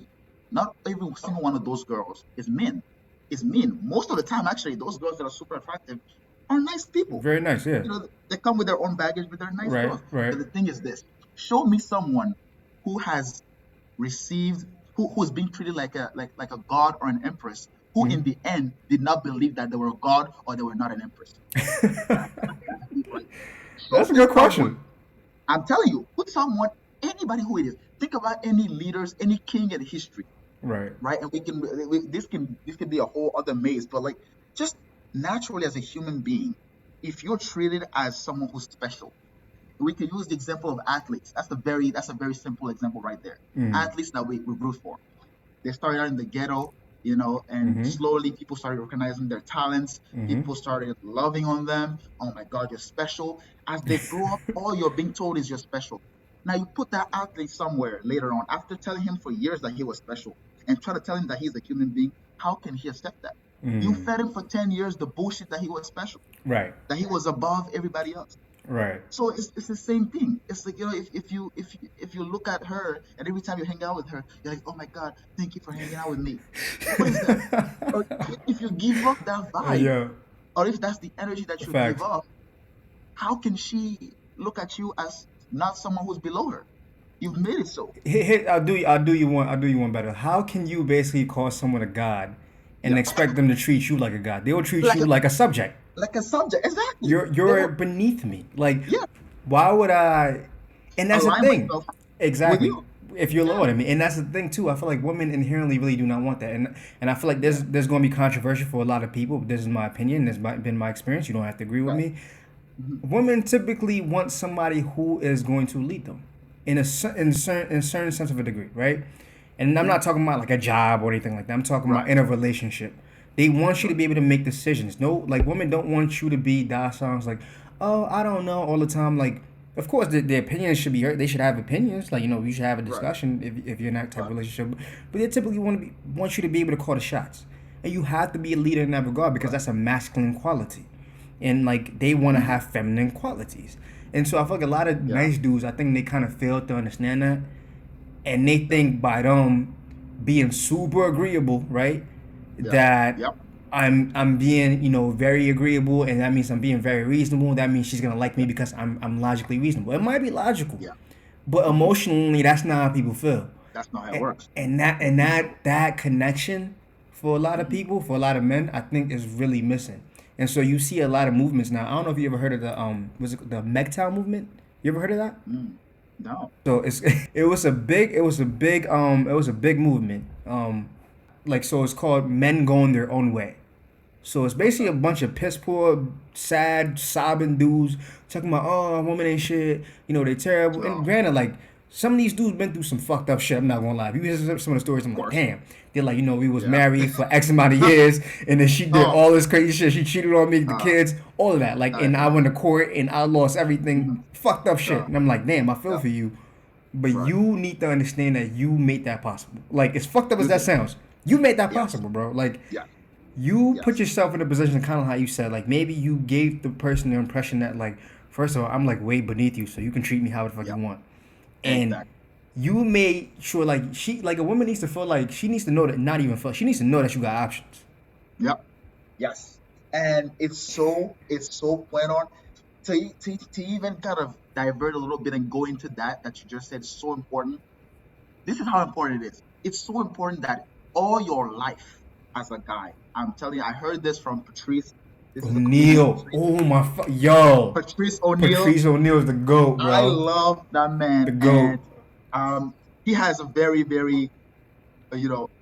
not every single one of those girls is men. Is mean. Most of the time, actually, those girls that are super attractive are nice people. Very nice. Yeah. They come with their own baggage, but they're nice Right. girls. Right. But the thing is this: show me someone who has received, who is being treated like a god or an empress, who in the end did not believe that they were a god or they were not an empress. Like, show That's a me good someone. question. I'm telling you, put someone, anybody who it is. Think about any leaders, any king in history, Right. right? And this can be a whole other maze, but like just naturally as a human being, if you're treated as someone who's special, we can use the example of athletes. That's a very simple example right there. Mm. Athletes that we root for. They started out in the ghetto, and Mm-hmm. slowly people started recognizing their talents. Mm-hmm. People started loving on them. Oh my God, you're special. As they grow up, all you're being told is you're special. Now you put that athlete somewhere later on, after telling him for years that he was special, and try to tell him that he's a human being. How can he accept that? You Mm. fed him for 10 years the bullshit that he was special, Right. that he was above everybody else. Right. So it's the same thing. It's like, if you look at her and every time you hang out with her, you're like, oh my God, thank you for hanging out with me. What is that? Or if you give off that vibe, Yeah. or if that's the energy that you give Facts. off, how can she look at you as not someone who's below her? You've made it so. I'll do you one better. How can you basically call someone a god and Yeah. expect them to treat you like a god? They will treat Like you a like a subject. like a subject. Exactly. They You're will, beneath me. Like, yeah, why would I? And that's the align thing. myself with Exactly. you. If you're Yeah. lower than me, and that's the thing too. I feel like women inherently really do not want that, and I feel like Yeah. there's going to be controversial for a lot of people. But this is my opinion. Been my experience. You don't have to agree with Right. me. Hmm. Women typically want somebody who is going to lead them in in certain sense of a degree, right? And I'm Hmm. not talking about like a job or anything like that. I'm talking about Right. in a relationship. They want you to Right. be able to make decisions. No, like women don't want you to be docile. Like, oh, I don't know all the time. Like, of course, their opinions should be heard. They should have opinions. Like, you should have a Right. discussion if you're in that type of Right. relationship. But they typically want you to be able to call the shots, and you have to be a leader in that regard because Right. that's a masculine quality, and like they want to Hmm. have feminine qualities. And so I feel like a lot of Yeah. nice dudes, I think they kind of fail to understand that, and they Yeah. think by them being super agreeable, right, Yeah. that Yep. I'm being very agreeable, and that means I'm being very reasonable. That means she's gonna like me because I'm logically reasonable. It might be logical, Yeah. but Hmm. emotionally, that's not how people feel. That's not how it And, works. and that connection for a lot of Hmm. people, for a lot of men, I think is really missing. And so you see a lot of movements now. I don't know if you ever heard of the was it the MGTOW movement? You ever heard of that? Mm. No. So it's it was a big movement. Like so it's called Men Going Their Own Way. So it's basically Okay. a bunch of piss poor, sad, sobbing dudes talking about, oh, women ain't shit. They terrible. And Oh, granted, like some of these dudes been through some fucked up shit. I'm not gonna lie. If you hear some of the stories, of I'm like, course. damn. They're like, we was Yeah. married for X amount of years, and then she did Oh. all this crazy shit. She cheated on me, the Uh. kids, all of that. Like, and I Yeah. went to court and I lost everything, Hmm. fucked up shit. Yeah. And I'm like, damn, I feel Yeah. for you, but Right. you need to understand that you made that possible. Like, as fucked up as You that did. sounds, you made that Yes. possible, bro. Like, Yes. you put Yes. yourself in a position kind of how you said, like maybe you gave the person the impression that like, first of all, I'm like way beneath you, so you can treat me how the fuck you Yep. want, and Exactly. you made sure like a woman needs to feel like she needs to know that not even feel she needs to know that you got options. Yep. Yes, and it's so point on to even kind of divert a little bit and go into that you just said is so important. This is how important it is. It's so important that all your life as a guy, I'm telling you, I heard this from Patrice. This is a comedian, O'Neal. Oh my yo. Patrice O'Neal. Patrice O'Neal is the GOAT, I bro. love that The man, and GOAT. um, he has a very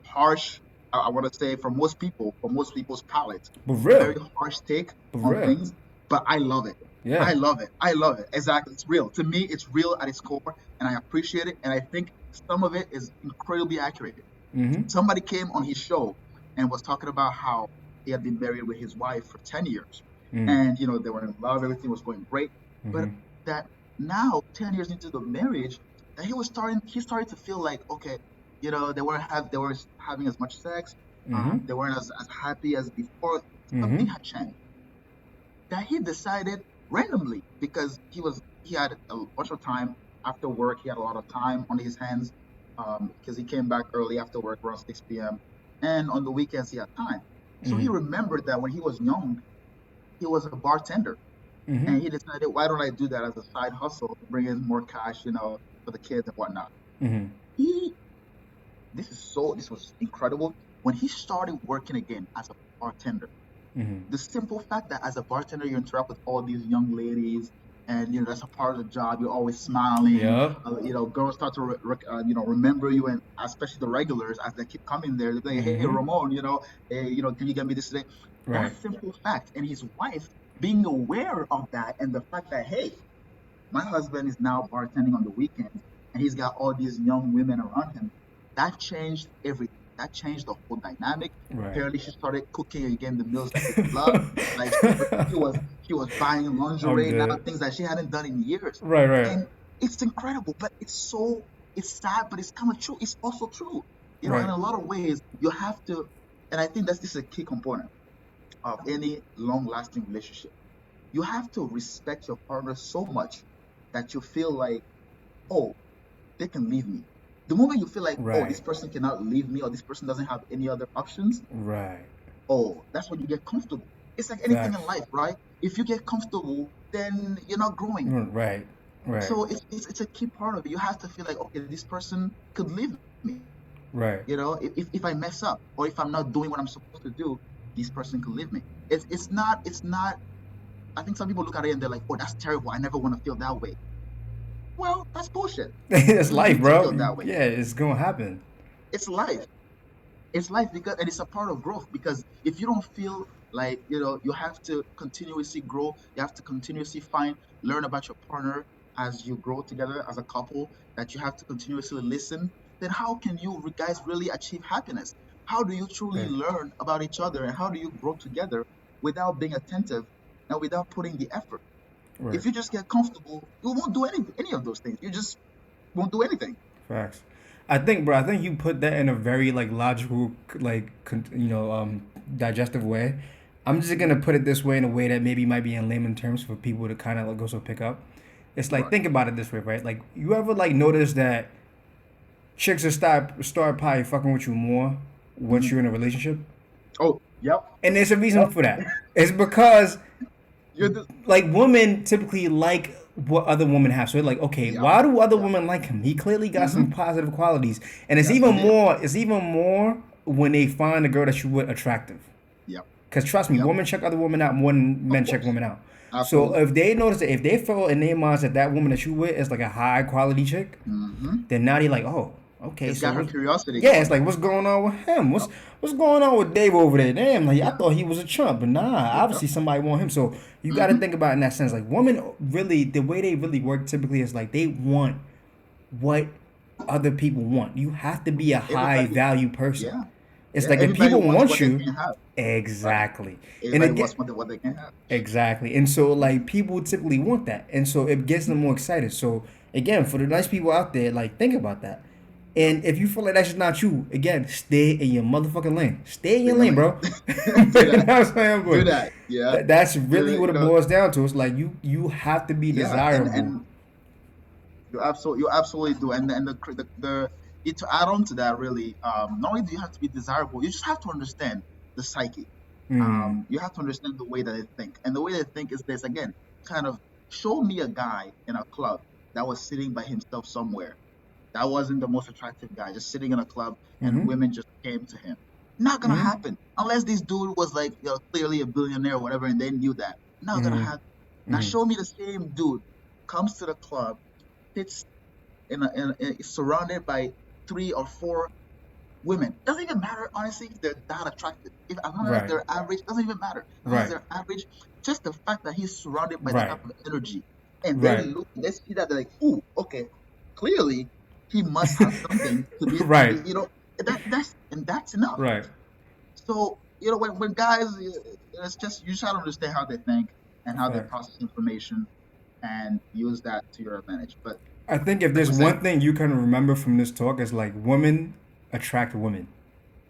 harsh. I want to say for most people's palate, But a very real. harsh take But on real. things. But I love it. Yeah. I love it. I love it. Exactly. It's real. To me, it's real at its core, and I appreciate it. And I think some of it is incredibly accurate. Mm-hmm. Somebody came on his show and was talking about how he had been married with his wife for 10 years. Mm. And, they were in love, everything was going great. But Mm-hmm. that now, 10 years into the marriage, that he started to feel like, okay, they were having as much sex. Mm-hmm. They weren't as happy as before. Mm-hmm. Something had changed. That he decided randomly because he had a bunch of time after work. He had a lot of time on his hands because he came back early after work around 6 p.m. And on the weekends he had time. So he Mm-hmm. remembered that when he was young, he was a bartender, Mm-hmm. and he decided, why don't I do that as a side hustle to bring in more cash, for the kids and whatnot. Mm-hmm. He this was incredible when he started working again as a bartender. Mm-hmm. The simple fact that as a bartender you interact with all these young ladies, and that's a part of the job. You're always smiling. Yep. Girls start to remember you, and especially the regulars as they keep coming there. They're like, hey, Mm-hmm. Ramon, hey, can you get me this today? Right. That simple fact, and his wife being aware of that, and the fact that, hey, my husband is now bartending on the weekends, and he's got all these young women around him. That changed everything. That changed the whole dynamic. Right. Apparently, she started cooking again the meals that he loved. Like she was buying I'm lingerie now, dead. things that she hadn't done in years, Right, right, and it's incredible. But it's sad, but it's kind of true. It's also true. In right, a lot of ways, you have to, and I think this is a key component of any long-lasting relationship. You have to respect your partner so much that you feel like, oh, they can leave me. The moment you feel like, oh, right, this person cannot leave me, or this person doesn't have any other options, right. oh, that's when you get comfortable. It's like anything in Facts. life, right? If you get comfortable, then you're not growing. Right, right, So it's a key part of it. You have to feel like, okay, this person could leave me. right. If I mess up, or if I'm not doing what I'm supposed to do, this person could leave me. It's not. I think some people look at it and they're like, oh, that's terrible. I never want to feel that way. Well, that's bullshit. It's You life, need to bro. feel that way. Yeah, it's gonna happen. It's life. It's life, because and it's a part of growth, because if you don't feel like, you have to continuously grow, you have to continuously learn about your partner as you grow together as a couple, that you have to continuously listen, then how can you guys really achieve happiness? How do you truly Right, learn about each other, and how do you grow together without being attentive and without putting the effort? right. If you just get comfortable, you won't do any of those things. You just won't do anything. Facts. I think, bro. I think you put that in a very like logical, like digestive way. I'm just gonna put it this way, in a way that maybe might be in layman terms for people to kind of like also pick up. It's like, Right. think about it this way, right? Like, you ever like notice that chicks are start probably fucking with you more once Mhm. you're in a relationship, Oh, yep. and there's a reason Yep. for that. It's because You're the like women typically like what other women have. So they're like, okay, Yep. why do other Yep. women like him? He clearly got some Hmm. positive qualities, and it's Yes, even indeed. more. It's even more when they find a girl that you would attractive. Yep. Because trust me, Yep. women check other women out more than Of men check course. women out. So Absolutely. if they notice that, if they feel in their minds that that woman that you with is like a high quality chick, Hmm. then now they're like, oh, okay, It's so got her curiosity yeah, it's going. like, what's going on with him? Yep. What's going on with Dave over there? Damn, like I Yep. thought he was a chump, but nah, Yep. obviously somebody want him. So you got to Hmm. think about it in that sense. Like women really, the way they really work typically is like they want what other people want. You have to be a high Everybody. value person. Yeah. It's Yeah. like if Everybody people wants want what they you, can have. Right. exactly, and Everybody it wants get what they can have. exactly, and so like people typically want that, and so it gets them more excited. So again, for the nice people out there, like think about that. Yep. And if you feel like that's just not you, again, stay in your motherfucking lane. Stay in Stay your in your lane, lane. bro. Do You know that. what I'm saying? Do But that. Yeah. that's really what You it know. boils down to. It's like you have to be Yeah. And desirable. and you absolutely do. And to add on to that, really, not only do you have to be desirable, you just have to understand the psyche. Mm. You have to understand the way that they think. And the way they think is this again, kind of show me a guy in a club that was sitting by himself somewhere. That wasn't the most attractive guy, just sitting in a club and Mm-hmm. women just came to him. Not gonna Mm-hmm. happen unless this dude was like, clearly a billionaire or whatever, and they knew that. Not gonna Mm-hmm. happen. Now Mm-hmm. show me the same dude comes to the club, sits surrounded by three or four women. Doesn't even matter, honestly, if they're that attractive. If as long as Right. they're average, doesn't even matter. As long as Right. they're average, just the fact that he's surrounded by that Right. type of energy, and Right. they see that they're like, ooh, okay, clearly he must have something to Right. be, that's enough. Right. So when guys, it's just you try to understand how they think and how they Fact. process information and use that to your advantage. But I think if like there's we said, one thing you can remember from this talk is like women attract women.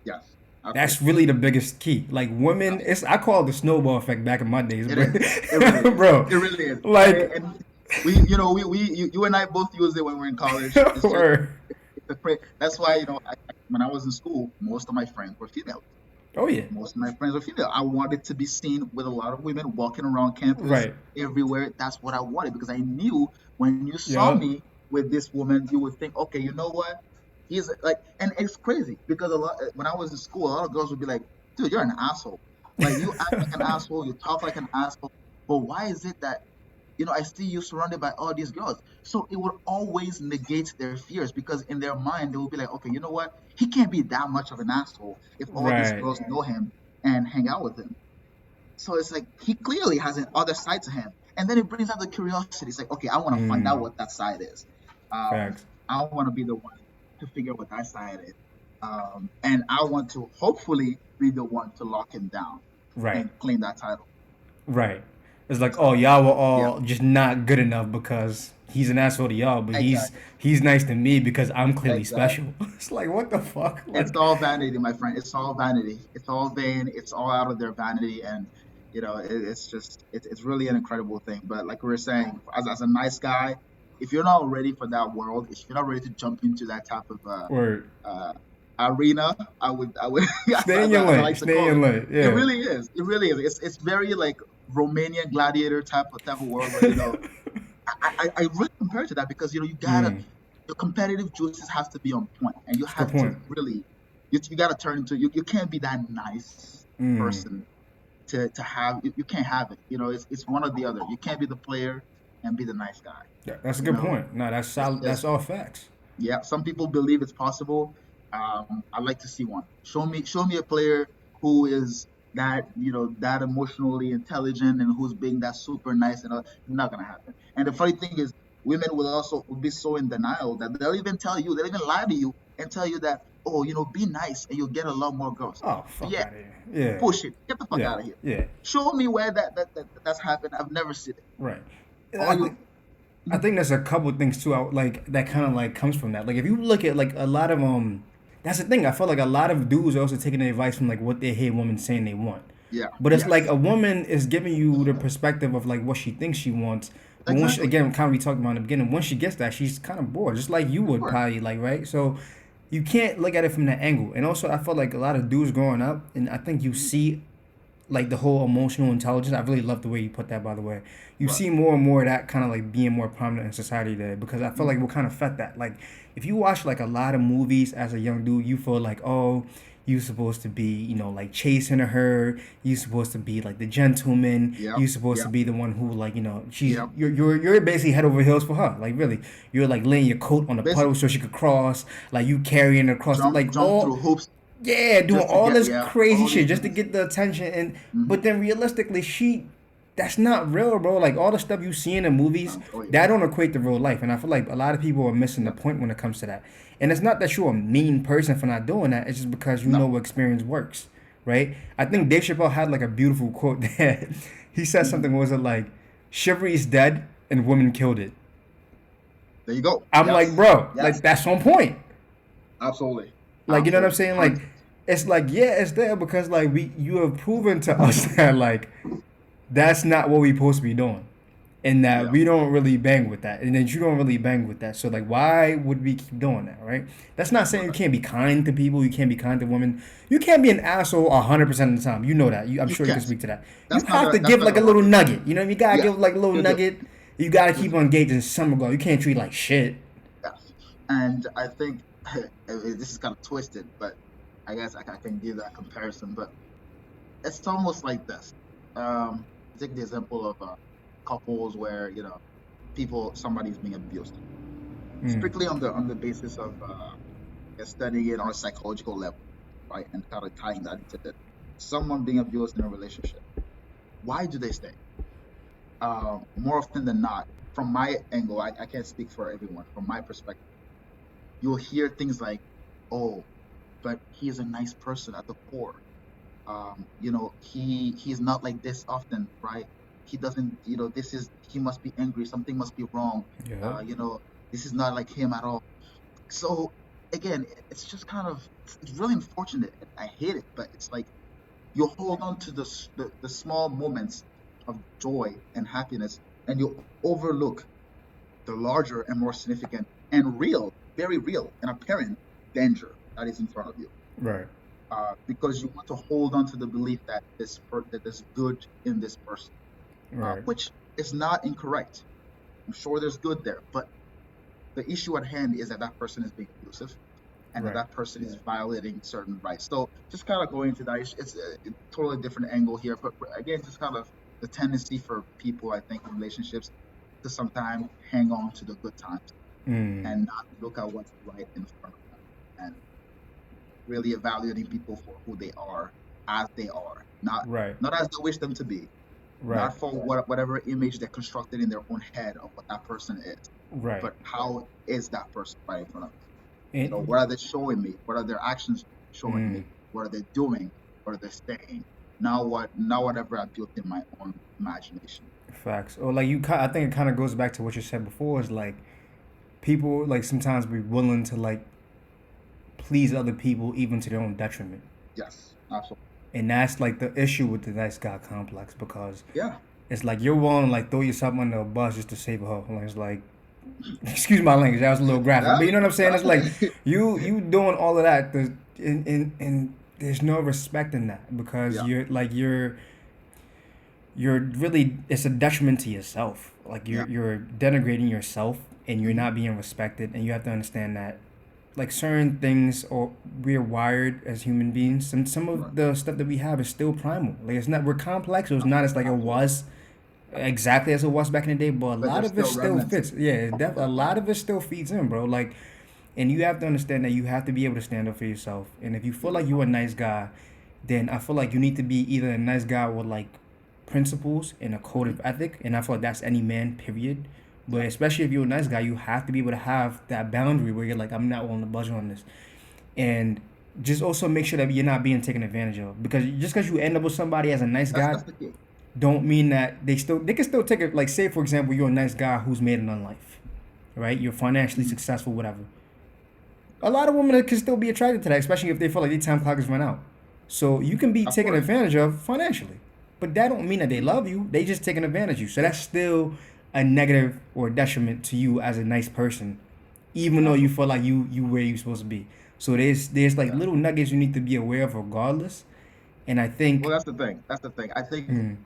yes, That's absolutely, really the biggest key. Like women, it's absolutely. I call it the snowball effect back in my days, It but is. It really is. bro, It really is. like, And you and I both use it when we're in college. It's just or that's why when I was in school, most of my friends were female. oh yeah, Most of my friends were female. I wanted to be seen with a lot of women walking around campus right, everywhere. That's what I wanted because I knew when you saw yup, me with this woman, you would think, okay, you know what? He's like, and it's crazy because when I was in school, a lot of girls would be like, dude, you're an asshole. Like you act like an asshole, you talk like an asshole. But why is it that I see you surrounded by all these girls. So it would always negate their fears because in their mind, they will be like, okay, you know what? He can't be that much of an asshole if all these right, girls know him and hang out with him. So it's like he clearly has an other side to him. And then it brings out the curiosity. It's like, okay, I want to find out what that side is. Um, facts, I want to be the one to figure out what that side is. And I want to hopefully be the one to lock him down right, and claim that title. right. It's like, oh, So, y'all were yeah, all just not good enough because he's an asshole to y'all, but he's exactly. he's nice to me because I'm clearly Exactly. special. It's like, what the fuck, It's like, all vanity, my friend. It's all vanity. It's all vain. It's all out of their vanity, and it's just it's really an incredible thing. But like we were saying, as a nice guy, if you're not ready for that world, if you're not ready to jump into that type of or uh, arena, I would stay in your as I lane, like to stay in call your it. lane, It yeah. really is. It really is. It's very like Romanian gladiator type of world where I really compare it to that because you gotta Mm, your competitive juices have to be on point, and you that's a good have to point. really you gotta turn into you can't be that nice Mm. person to have you can't have it. It's one or the other. You can't be the player and be the nice guy. That's a You good know, point. No, that's it's solid. That's just all facts. yeah. Some people believe it's possible. I'd like to see one. Show me a player who is that emotionally intelligent and who's being that super nice and all. Not gonna happen. And the funny thing is, women will be so in denial that they'll even lie to you and tell you that, oh, be nice and you'll get a lot more girls. Oh, fuck Yeah, out of here. Yeah, bullshit. Get the fuck yeah, out of here. yeah. Show me where that's happened. I've never seen it. Right. I All think you, I Mhm. think there's a couple things too. Like that kind of like comes from that. Like if you look at like a lot of that's the thing. I feel like a lot of dudes are also taking advice from like what they hear women saying they want. Yeah, But it's like yes, a woman is giving you the perspective of like what she thinks she wants. But once exactly. again, kind of we talked about in the beginning, once she gets that, she's kind of bored, just like you would Sure. probably like, right? So you can't look at it from that angle. And also, I feel like a lot of dudes growing up, and I think you Mhm. see like the whole emotional intelligence. I really love the way you put that, by the way. You Right. see more and more of that kind of like being more prominent in society today because I feel like Mhm. we're kind of fed that. Like, if you watch like a lot of movies as a young dude, you feel like, oh, you're supposed to be, like chasing her. You're supposed to be like the gentleman. Yep. You're supposed to Yep. be the one who, like, she's Yep. you're basically head over heels for her. Like, really, you're like laying your coat on the puddle Basically, so she could cross. Like, you carrying her across, jump like jump all through hoops yeah, doing just to all get this crazy all these shit just to things. get the attention, and Hmm. but then realistically, that's not real, bro. Like all the stuff you see in the movies, Oh yeah. that don't equate to real life, and I feel like a lot of people are missing the Yep. point when it comes to that. And it's not that you're a mean person for not doing that; it's just because you No. know experience works, right? I think Dave Chappelle had like a beautiful quote that he said Hmm. something was it like, "Chivalry is dead and women killed it." There you go. I'm like, Yes. bro, Yes. like that's on point. Absolutely. Like, you know what I'm Absolutely. saying? Like, 100%. it's like, yeah, it's there because like you have proven to us that like that's not what we supposed to be doing. and that Yeah. we don't really bang with that, and then you don't really bang with that. So like, why would we keep doing that, right? That's not saying you Right. can't be kind to people, you can't be kind to women, you can't be an asshole 100% of the time. You know that. I'm You sure you can can't. speak to that. You have to That's give not like a gonna little work. nugget. You know, you gotta Yeah. give like a little You do. nugget. You gotta You keep do. on engaged in some regard. You can't treat like shit. Yes. And I think this is kind of twisted, but I guess I can give that comparison. But it's almost like this. Take the example of couples where somebody's being abused, Mm, strictly on the basis of studying it on a psychological level, right? And kind of tying that into it. Someone being abused in a relationship. Why do they stay? More often than not, from my angle, I can't speak for everyone. From my perspective, you'll hear things like, "Oh, but he's a nice person at the core. He's not like this often, right? He doesn't, he must be angry. Something must be wrong. yeah. This is not like him at all." So again, it's just kind of it's really unfortunate. I hate it, but it's like you hold on to the small moments of joy and happiness, and you overlook the larger and more significant and real, very real and apparent danger that is in front of you. Right. Because you want to hold on to the belief that that there's good in this person, Right. which is not incorrect. I'm sure there's good there, but the issue at hand is that that person is being abusive and that Right. that person is violating certain rights. So just kind of going into that, it's a totally different angle here, but again, just kind of the tendency for people, I think, in relationships to sometimes hang on to the good times Mm, and not look at what's right in front of them and really evaluating people for who they are as they are, not right. not as they wish them to be, Right. not for whatever image they constructed in their own head of what that person is, Right. but how is that person right in front of me? And What are they showing me? What are their actions showing mm, me? What are they doing? What are they saying? Now whatever I built in my own imagination. facts. Or like I think it kind of goes back to what you said before. Is like people like sometimes be willing to like please other people even to their own detriment. Yes, absolutely. And that's like the issue with the nice guy complex because Yeah, it's like you're willing to like throw yourself under a bus just to save a hoe. Like it's like excuse my language, that was a little graphic. yeah, But you know what I'm saying? It's like yeah, you doing all of that and there's no respect in that because yeah, you're really it's a detriment to yourself. Like yeah. you're denigrating yourself and you're Hmm. not being respected and you have to understand that like certain things or we're wired as human beings and some Right. of the stuff that we have is still primal. Like it's not we're complex, so it's not as like it Absolutely. was exactly as it was back in the day, but a But lot there's of it still still remnants of fits. Yeah, a yeah, lot of it still feeds in, bro. Like and you have to understand that you have to be able to stand up for yourself. And if you feel yeah, like you're a nice guy, then I feel like you need to be either a nice guy with like principles and a code mhm, of ethic. And I feel like that's any man, period. yeah. But especially if you're a nice guy, you have to be able to have that boundary where you're like, I'm not willing to budge on this. And just also make sure that you're not being taken advantage of. Because just because you end up with somebody as a nice guy, That's the key. don't mean that they can still take it. Like say for example, you're a nice guy who's made it in life, right? You're financially Mhm. successful, whatever. A lot of women can still be attracted to that, especially if they feel like their time clock is run out. So you can be Of taken course. advantage of financially, but that don't mean that they Mhm. love you. They just taking advantage of you. So that's still a negative or detriment to you as a nice person, even though you Absolutely. feel like you where you supposed to be. So there's like Yeah. little nuggets you need to be aware of regardless. And I Well, think, that's the thing. That's the thing. I think mm,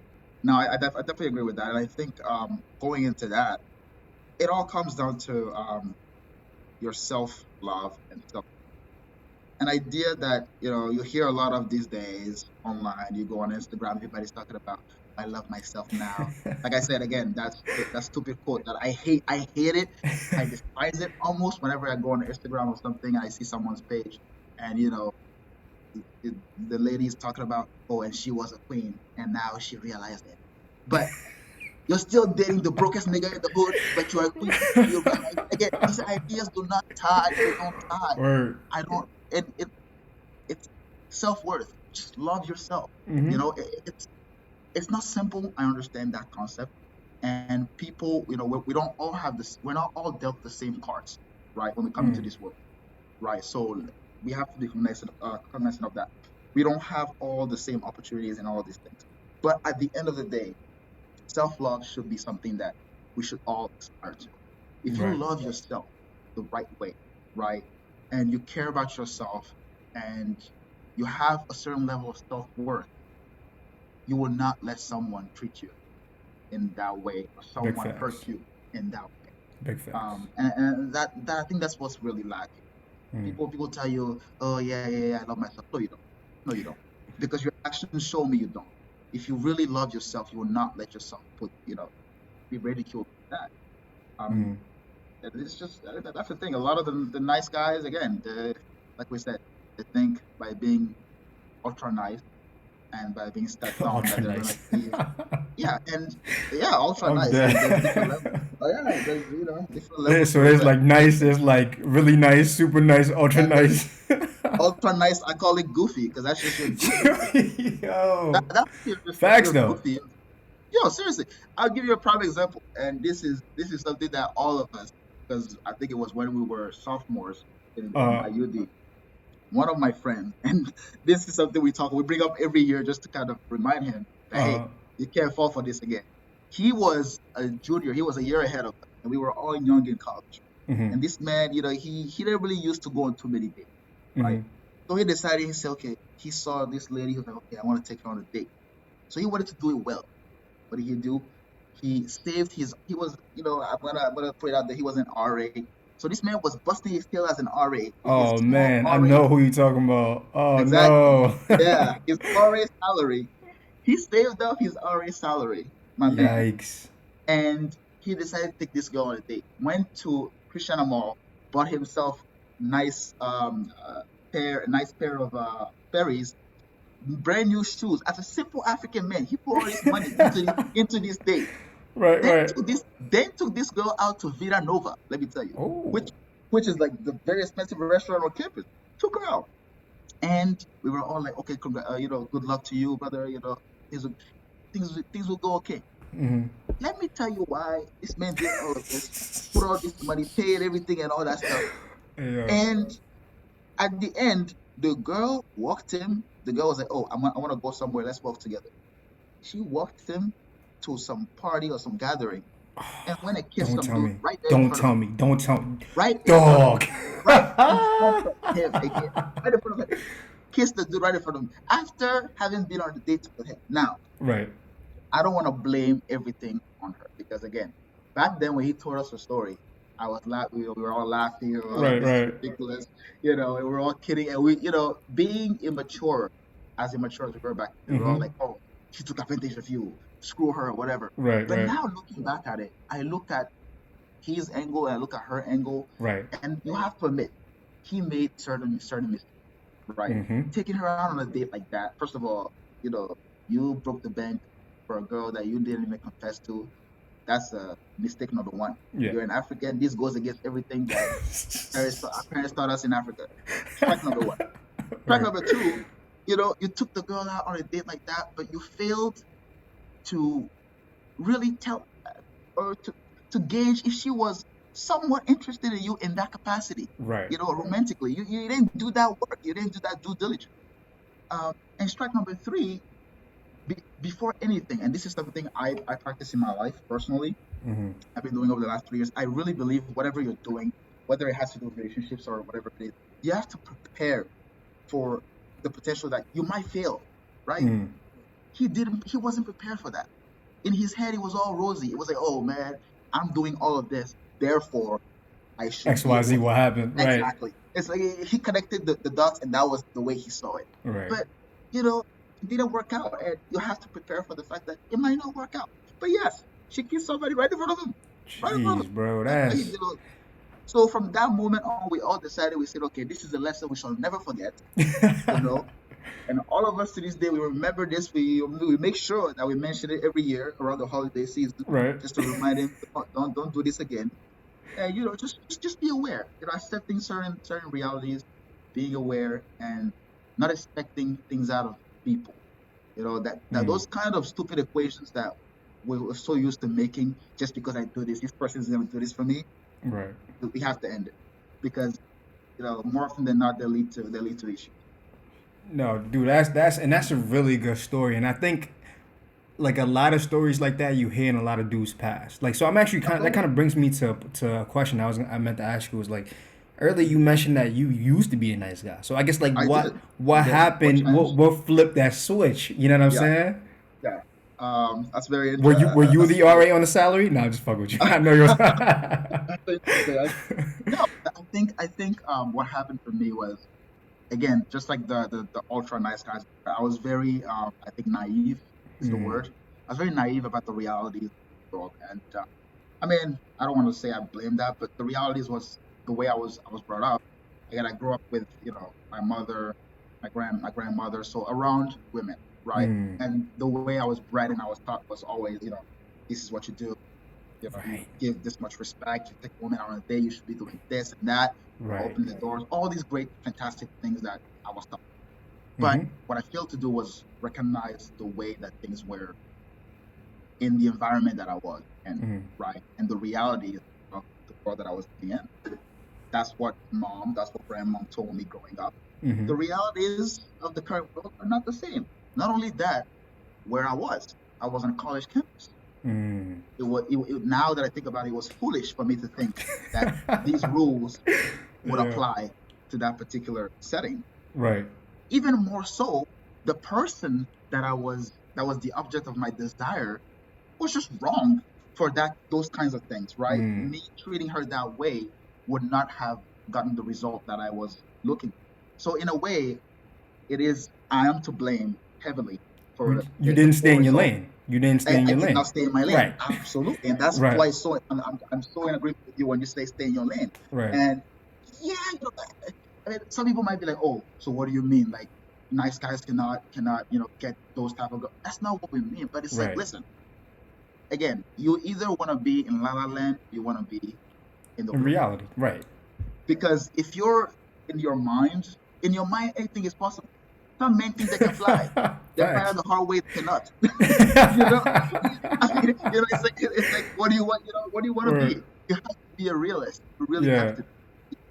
no, I definitely agree with that, and I think going into that, it all comes down to your self love and self. An idea that you hear a lot of these days online. You go on Instagram, everybody's talking about I love myself now. Like I said again, that's that stupid quote that I hate. I hate it. I despise it almost whenever I go on Instagram or something and I see someone's page and the lady is talking about, oh, and she was a queen and now she realized it. But you're still dating the brokest nigga in the hood, but you're a queen and you realize again, these ideas do not tie. They don't tie. or I don't and it's self-worth. Just love yourself. mm-hmm, It's not simple. I understand that concept. And people, we don't all have this, we're not all dealt the same cards, right? When we come into mm, this world, right? So we have to be cognizant of that. We don't have all the same opportunities and all these things. But at the end of the day, self-love should be something that we should all aspire to. If you Right. love yourself the right way, right, and you care about yourself and you have a certain level of self-worth, you will not let someone treat you in that way or Big someone hurt facts. you in that way. Big facts. And that I think that's what's really lacking. Mm. People tell you, oh yeah, I love myself. No, you don't. No, you don't. Because your actions show me you don't. If you really love yourself, you will not let yourself be ridiculed like that. Um, Mm. and it's just that's the thing. A lot of the nice guys, again, like we said, they think by being ultra nice and by being stepped on that Ultra they're gonna nice. be, yeah, and yeah, ultra I'm nice. And there's different dead. levels. Oh yeah, there's different levels So to it. there's like nice, there's like really nice, super nice, ultra And then nice. ultra nice, I call it goofy because that's just your goofy. Yo. That's just Facts your though. goofy. Yo, seriously, I'll give you a prime example, and this is something that all of us, because I think it was when we were sophomores in Uh my UD, one of my friends, and this is something we bring up every year just to kind of remind him that hey, uh you can't fall for this again. He was a junior, he was a year ahead of us, and we were all young in college. mhm. And this man, he didn't really used to go on too many dates, right? Mhm. So he decided, he said, okay, he saw this lady, he was like, okay, I want to take her on a date. So he wanted to do it well. What did he do? He saved he was, I'm gonna put it out there, he was an RA. So this man was busting his tail as an RA with his Oh small man, I RA. know who you talking about. Oh Exactly. no. Yeah, his RA salary. He saved up his RA salary, my man, Yikes. and he decided to take this girl on a date. Went to Christiana Mall, bought himself nice nice pair of Ferries, brand new shoes. As a simple African man, he put all his money into this date. Right, Then right. took this girl out to Vita Nova. Let me tell you, Oh. which is like the very expensive restaurant on campus. Took her out, and we were all like, okay, good luck to you, brother. Things will go okay. Mhm. Let me tell you why this man did all of this, put all this money, paid everything, and all that stuff. Yeah. And at the end, the girl walked him. The girl was like, oh, I want to go somewhere. Let's walk together. She walked him to some party or some gathering and went and kissed Don't some tell dude me. right there in Don't front of tell him. me. Don't tell me. Right in front of him. Dog. Right in front of him again. Right in front of him. Kissed the dude right in front of him. After having been on a date with him. Now, Right. I don't want to blame everything on her because again, back then when he told us the story, I was we were all laughing. We were all like, Right, "This is right. ridiculous," and we were all kidding. And being immature, as immature as we were back then, we were all Mhm. like, "Oh, she took advantage of you. Screw her, whatever." Right, But right. now looking back at it, I look at his angle and I look at her angle, Right. and you have to admit he made certain mistakes, right? Mhm. Taking her out on a date like that. First of all, you know, you broke the bank for a girl that you didn't even confess to. That's a mistake number one. Yeah. You're an African. This goes against everything that our parents taught us in Africa. Strike number one. Strike Right. number two, you took the girl out on a date like that, but you failed to really tell or to gauge if she was somewhat interested in you in that capacity, Right. romantically. You didn't do that work. You didn't do that due diligence. And strike number three, before anything, and this is something I practice in my life personally, Mhm. I've been doing over the last 3 years. I really believe whatever you're doing, whether it has to do with relationships or whatever it is, you have to prepare for the potential that you might fail, right? Mhm. He wasn't prepared for that. In his head, it was all rosy. It was like, oh man, I'm doing all of this, therefore I should be XYZ. able to. What happened? Right. Exactly. It's like he connected the dots, and that was the way he saw it. Right. But it didn't work out, and you have to prepare for the fact that it might not work out. But yes, she kissed somebody right in front of him, right in front of Jeez, him. bro. And That's. so from that moment on, we all decided. We said, okay, this is a lesson we shall never forget. You know, and all of us to this day, we remember this. We make sure that we mention it every year around the holiday season, Right. just to remind him, don't do this again. And just be aware. Accepting certain realities, being aware, and not expecting things out of people. That Mm. those kind of stupid equations that we were so used to making, just because I do this person is going to do this for me. Right. We have to end it because more often than not they lead to issues. No, dude, that's a really good story, and I think like a lot of stories like that you hear in a lot of dudes past. Like, so I'm actually kind of, that Absolutely. kind of brings me to a question I meant to ask you was like, earlier you mentioned that you used to be a nice guy. So I guess like I did. I what did. What happened? changed? What flipped that switch? You know what I'm Yeah. saying? Yeah. That's very Were you that's the very RA on the salary? No, I'm just fucking with you. I know you was. that's interesting. No, I think what happened for me was, again, just like the ultra nice guys. I was very I think naive is the word. I was very naive about the realities of the world, and I mean, I don't want to say I blame that, but the realities was the way I was brought up. Again, I grew up with, my mother, my grandmother, so around women, right? And the way I was bred and I was taught was always, this is what you do. You Right. give this much respect. You take a woman out on a date. You should be doing this and that. Right. Open the doors. All these great, fantastic things that I was taught. But what I failed to do was recognize the way that things were in the environment that I was in, right? And the reality of the world that I was living in. That's what grandmom told me growing up. The realities of the current world are not the same. Not only that, where I was on a college campus. Now that I think about it, it was foolish for me to think that these rules would Yeah. apply to that particular setting. Right. Even more so, the person that was the object of my desire was just wrong for those kinds of things, right? Me treating her that way would not have gotten the result that I was looking for. So in a way, I am to blame heavily You for you the didn't stay poor in your result. lane. You didn't stay in I your did lane. not stay in my lane. Right. Absolutely. And that's Right. why I'm so in agreement with you when you say stay in your lane. Right. And yeah, I mean, some people might be like, oh, so what do you mean? Like nice guys cannot, get those type of girls. That's not what we mean. But it's like, Right. listen, again, you either want to be in La La Land, or you want to be in the In real world. reality. Right. Because if you're in your mind, anything is possible. Some men think they can fly. They find out Facts. the hard way they cannot. you know, I mean, it's like, what do you want? What do you want to Right. be? You have to be a realist. You really have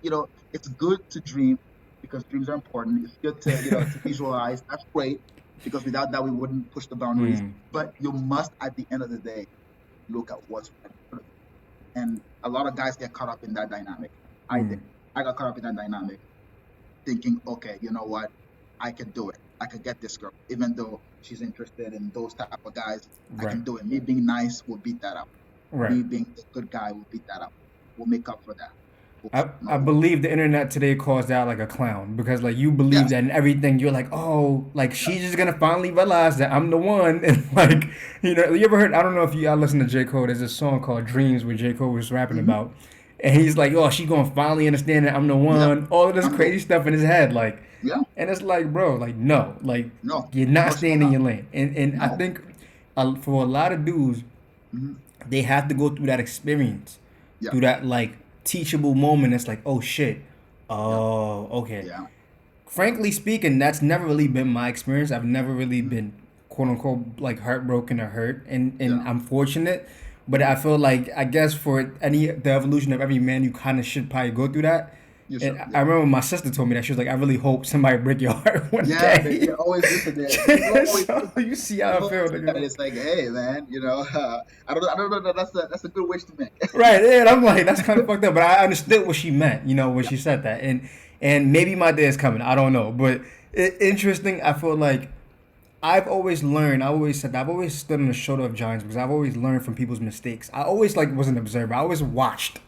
Yeah. to. It's good to dream because dreams are important. It's good to visualize. That's great because without that we wouldn't push the boundaries. But you must, at the end of the day, look at what's right in front of you. And a lot of guys get caught up in that dynamic. I did. I got caught up in that dynamic, thinking, okay, you know what? I can do it. I can get this girl, even though she's interested in those type of guys. I Right. can do it. Me being nice will beat that out. Right. Me being a good guy will beat that out. We'll make up for that. I, Bullshit. I No. believe the internet today calls that like a clown because like you believe Yes. that in everything you're like, oh, like she's Yes. just gonna finally realize that I'm the one. And like, you ever heard, I don't know if you all listen to J. Cole, there's a song called Dreams where J. Cole was rapping Hmm. about, and he's like, oh, she gonna finally understand that I'm the Yeah. one, all of this I'm the. crazy stuff in his head, like, Yeah. and it's like, bro, like, no, like, No. you're not No, she will staying in not. your lane. And I No. think for a lot of dudes, Hmm. they have to go through that experience, Yeah. through that like teachable moment. It's like, oh shit, Yeah. oh okay. Yeah. Frankly speaking, that's never really been my experience. I've never really Hmm. been quote unquote like heartbroken or hurt, and Yeah. I'm fortunate. But Hmm. I feel like I guess for the evolution of every man, you kind of should probably go through that. You And should. I Yeah. remember my sister told me that she was like, I really hope somebody break your heart one Yeah. day. Always listen there. People always So say that. you see how I People feel, always say that. nigga. It's like, hey, man, I don't know. That's a good wish to make. Right, yeah, and I'm like, that's kind of fucked up, but I understood what she meant, when Yeah. she said that, and maybe my day is coming. I don't know, but interesting. I feel like I've always learned. I always said that I've always stood on the shoulder of giants because I've always learned from people's mistakes. I always like was an observer. I always watched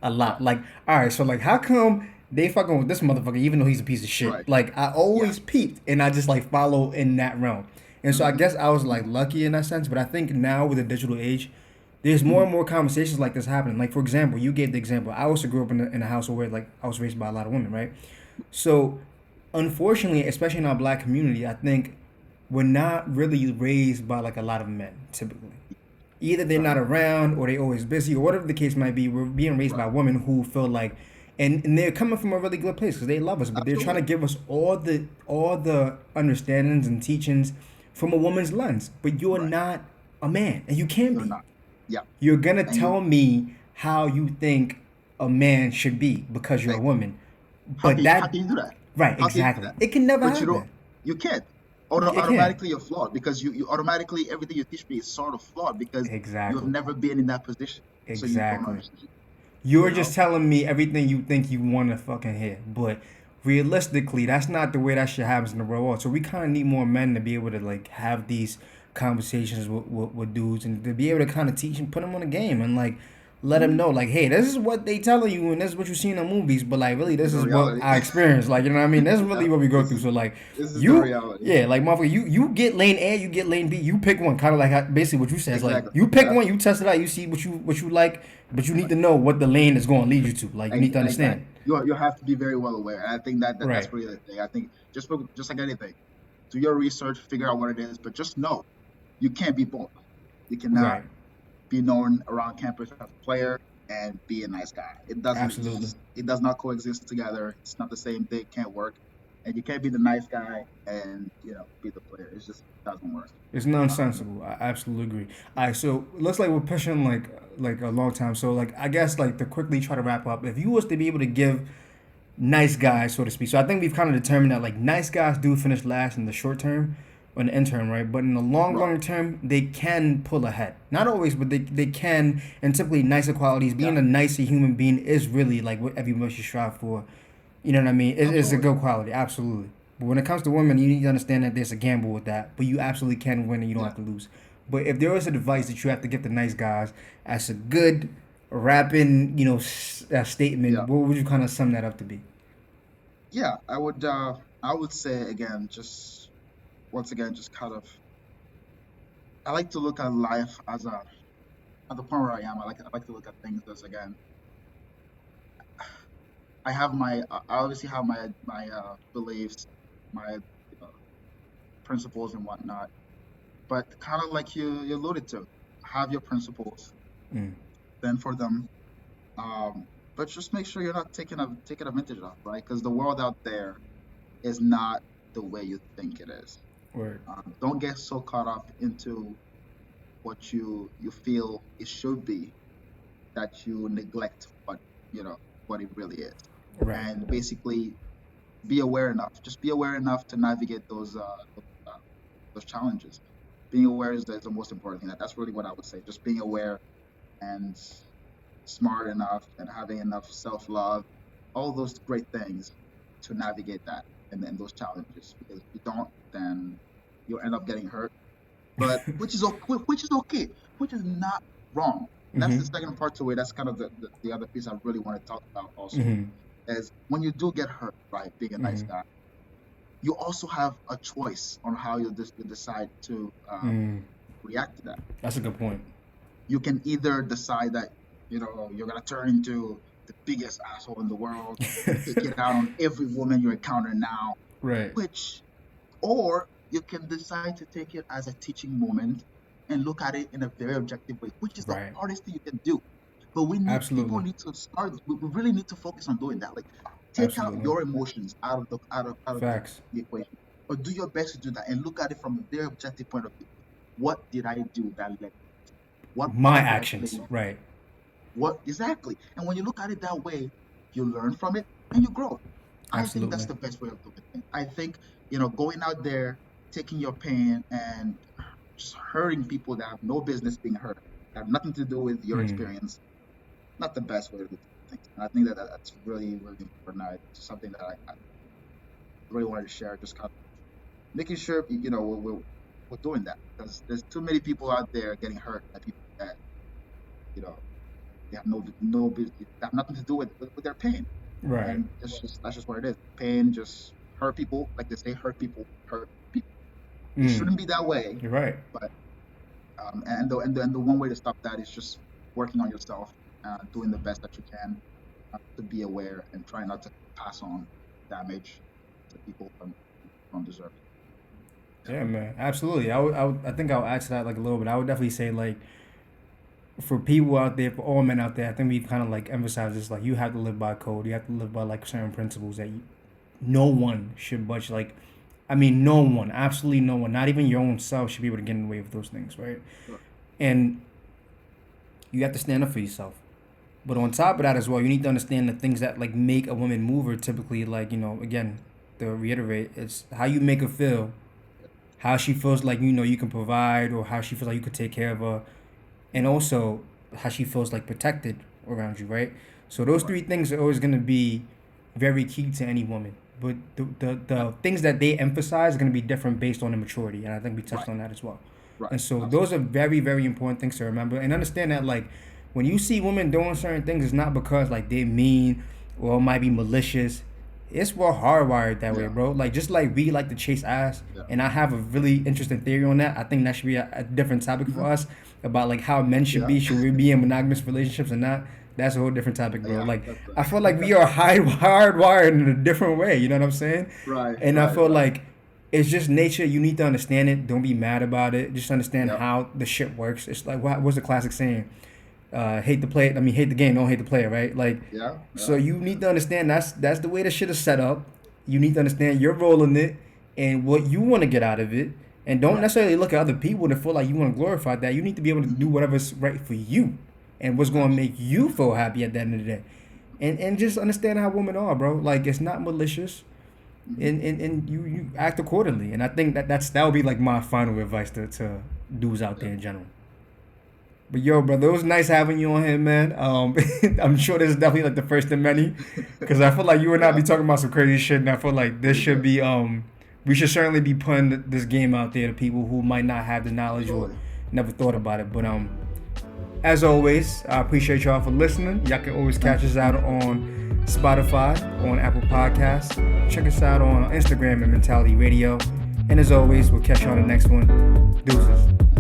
a Yeah. lot. Like, all right, so like, how come they fucking with this motherfucker even though he's a piece of shit? Right. Like, I Yeah. always peeped and I just like follow in that realm. And so I Hmm. guess I was like lucky in that sense. But I think now with the digital age, there's more Hmm. and more conversations like this happening. Like for example, you gave the example. I also grew up in a household where like I was raised by a lot of women, right? So unfortunately, especially in our black community, I think we're not really raised by like a lot of men typically. Either they're Right. not around or they're always busy or whatever the case might be. We're being raised by Right. women who feel like, and they're coming from a really good place because they love us, but they're trying to Absolutely. give us all the understandings and teachings from a woman's lens. But you're Right. not a man, and you can You're be. not. Yeah. You're gonna And you tell me how you think a man should be because you're a like woman, how but can how that can you do that? right, How can you do exactly. that? It can never But you don't. happen. You can't. It can. automatically you're flawed because you automatically everything you teach me is sort of flawed because you have Exactly. never been in that position, so you don't Exactly. understand. You're You just know, telling me everything you think you want to fucking hear, but realistically, that's not the way that shit happens in the real world. So we kind of need more men to be able to like have these conversations with dudes and to be able to kind of teach and put them on the game and like let them know like, hey, this is what they telling you and this is what you see in the movies, but like really this it's a is what reality. I experience. Like you know what I mean? That's Yeah, really what we go this through. is So like this is the you, reality. yeah, like motherfucker, you get lane A, you get lane B, you pick one. Kind of like basically what you said. It's like Exactly. you pick Yeah. one, you test it out, you see what you like, but you need to know what the lane is going to lead you to. Like you need to understand. Exactly. You have to be very well aware. And I think Right, that's really the thing. I think just like anything, do your research, figure out what it is, but just know you can't be both. You cannot right, be known around campus as a player and be a nice guy. absolutely. It does not coexist together. It's not the same thing. Can't work. And you can't be the nice guy and be the player. It just doesn't work. It's Um, nonsensical. I absolutely agree. All right, so it looks like we're pushing like a long time. So like I guess like to quickly try to wrap up, if you was to be able to give nice guys, so to speak. So I think we've kind of determined that like nice guys do finish last in the short term or in the interim, right? But in the right. long term, they can pull ahead. Not always, but they can. And typically, nicer qualities, Yeah. being a nicer human being is really like what everyone should strive for. You know what I mean? It's a Absolutely. good quality, absolutely. But when it comes to women, you need to understand that there's a gamble with that. But you absolutely can win and you don't Yeah. have to lose. But if there was advice that you have to give the nice guys as a good rapping, statement, Yeah. what would you kind of sum that up to be? Yeah. I would say again, just once again, just kind of I like to look at life as a at the point where I am. I like to look at things as again. I obviously have my beliefs, my uh, principles and whatnot. But kind of like you alluded to, have your principles, Mm. stand for them. But just make sure you're not taking advantage of, right? Because the world out there is not the way you think it is. Word. Don't get so caught up into what you feel it should be that you neglect what it really is. Right. And basically be aware enough. Just be aware enough to navigate those challenges. Being aware is the most important thing. That's really what I would say. Just being aware and smart enough and having enough self love, all those great things to navigate that and then those challenges. Because if you don't, then you'll end up getting hurt. But which is okay, which is not wrong. And that's the Mm-hmm. second part to it. That's kind of the other piece I really want to talk about also Mm-hmm. is when you do get hurt, right, being a nice Mm-hmm. guy, you also have a choice on how you decide to Mm. react to that. That's a good point. You can either decide that you're gonna turn into the biggest asshole in the world and take it out on every woman you encounter now, Right. which or you can decide to take it as a teaching moment and look at it in a very objective way, which is the Right. hardest thing you can do. But people Absolutely. need to start. We really need to focus on doing that. Like, take out Absolutely. your emotions out of Facts. the equation, or do your best to do that and look at it from a very objective point of view. What did I do that led? What My part did I play? actions. Right. What exactly? And when you look at it that way, you learn from it and you grow. I think that's Absolutely. the best way of doing it. I think, going out there, taking your pain and just hurting people that have no business being hurt, that have nothing to do with your Mm. experience, not the best way to do things. And I think that's really, really important. It's something that I really wanted to share, just kind of making sure, we're doing that because there's too many people out there getting hurt by people that, you know, they have no business, they have nothing to do with their pain. Right. And that's just what it is. Pain just hurt people, like they say, hurt people hurt people. It Mm. shouldn't be that way, You're right. but and the one way to stop that is just working on yourself, doing the best that you can, to be aware and try not to pass on damage to people from deserve. Yeah, man. Absolutely. I think I'll add to that like a little bit. I would definitely say like for people out there, for all men out there, I think we've kind of like emphasized this. Like you have to live by code. You have to live by like certain principles that no one should budge. Like, I mean, no one, absolutely no one, not even your own self, should be able to get in the way of those things, right? Sure. And you have to stand up for yourself. But on top of that as well, you need to understand the things that like make a woman move are typically like again to reiterate, it's how you make her feel how she feels like you can provide, or how she feels like you could take care of her, and also how she feels like protected around you, right? So those Right. three things are always gonna be very key to any woman. But Yeah. the things that they emphasize are gonna be different based on the maturity, and I think we touched Right. on that as well. Right. And so those are Absolutely. very, very important things to remember and understand that, like, when you see women doing certain things, it's not because like they mean or it might be malicious. It's we're hardwired that way, Yeah. bro. Like, just like we like to chase ass, Yeah. and I have a really interesting theory on that. I think that should be a different topic for Hmm. us about like how men should Yeah. be. Should we be in monogamous relationships or not? That's a whole different topic, bro. Yeah. Like, That's I feel like we are hardwired in a different way. You know what I'm saying? right. And I Right. feel Right. like it's just nature. You need to understand it. Don't be mad about it. Just understand Yep. how the shit works. It's like, what's the classic saying? Hate the play. I mean, hate the game. Don't hate the player, right? Like, Yeah. so Yeah. you need to understand that's the way the shit is set up. You need to understand your role in it and what you want to get out of it. And don't Right. necessarily look at other people to feel like you want to glorify that. You need to be able to do Hmm. whatever's right for you and what's going to make Absolutely. you feel happy at the end of the day. And just understand how women are, bro. Like, it's not malicious, Hmm. and you act accordingly. And I think that would be like my final advice to dudes out Yeah. there in general. But yo, brother, it was nice having you on here, man. I'm sure this is definitely like the first of many, because I feel like you and I Yeah. be talking about some crazy shit, and I feel like this We should do. be we should certainly be putting this game out there to people who might not have the knowledge or Absolutely. never thought about it. But as always, I appreciate y'all for listening. Y'all can always Thank catch you. us out on Spotify, on Apple Podcasts. Check us out on Instagram at Mentality Radio. And as always, we'll catch you on the next one. Deuces.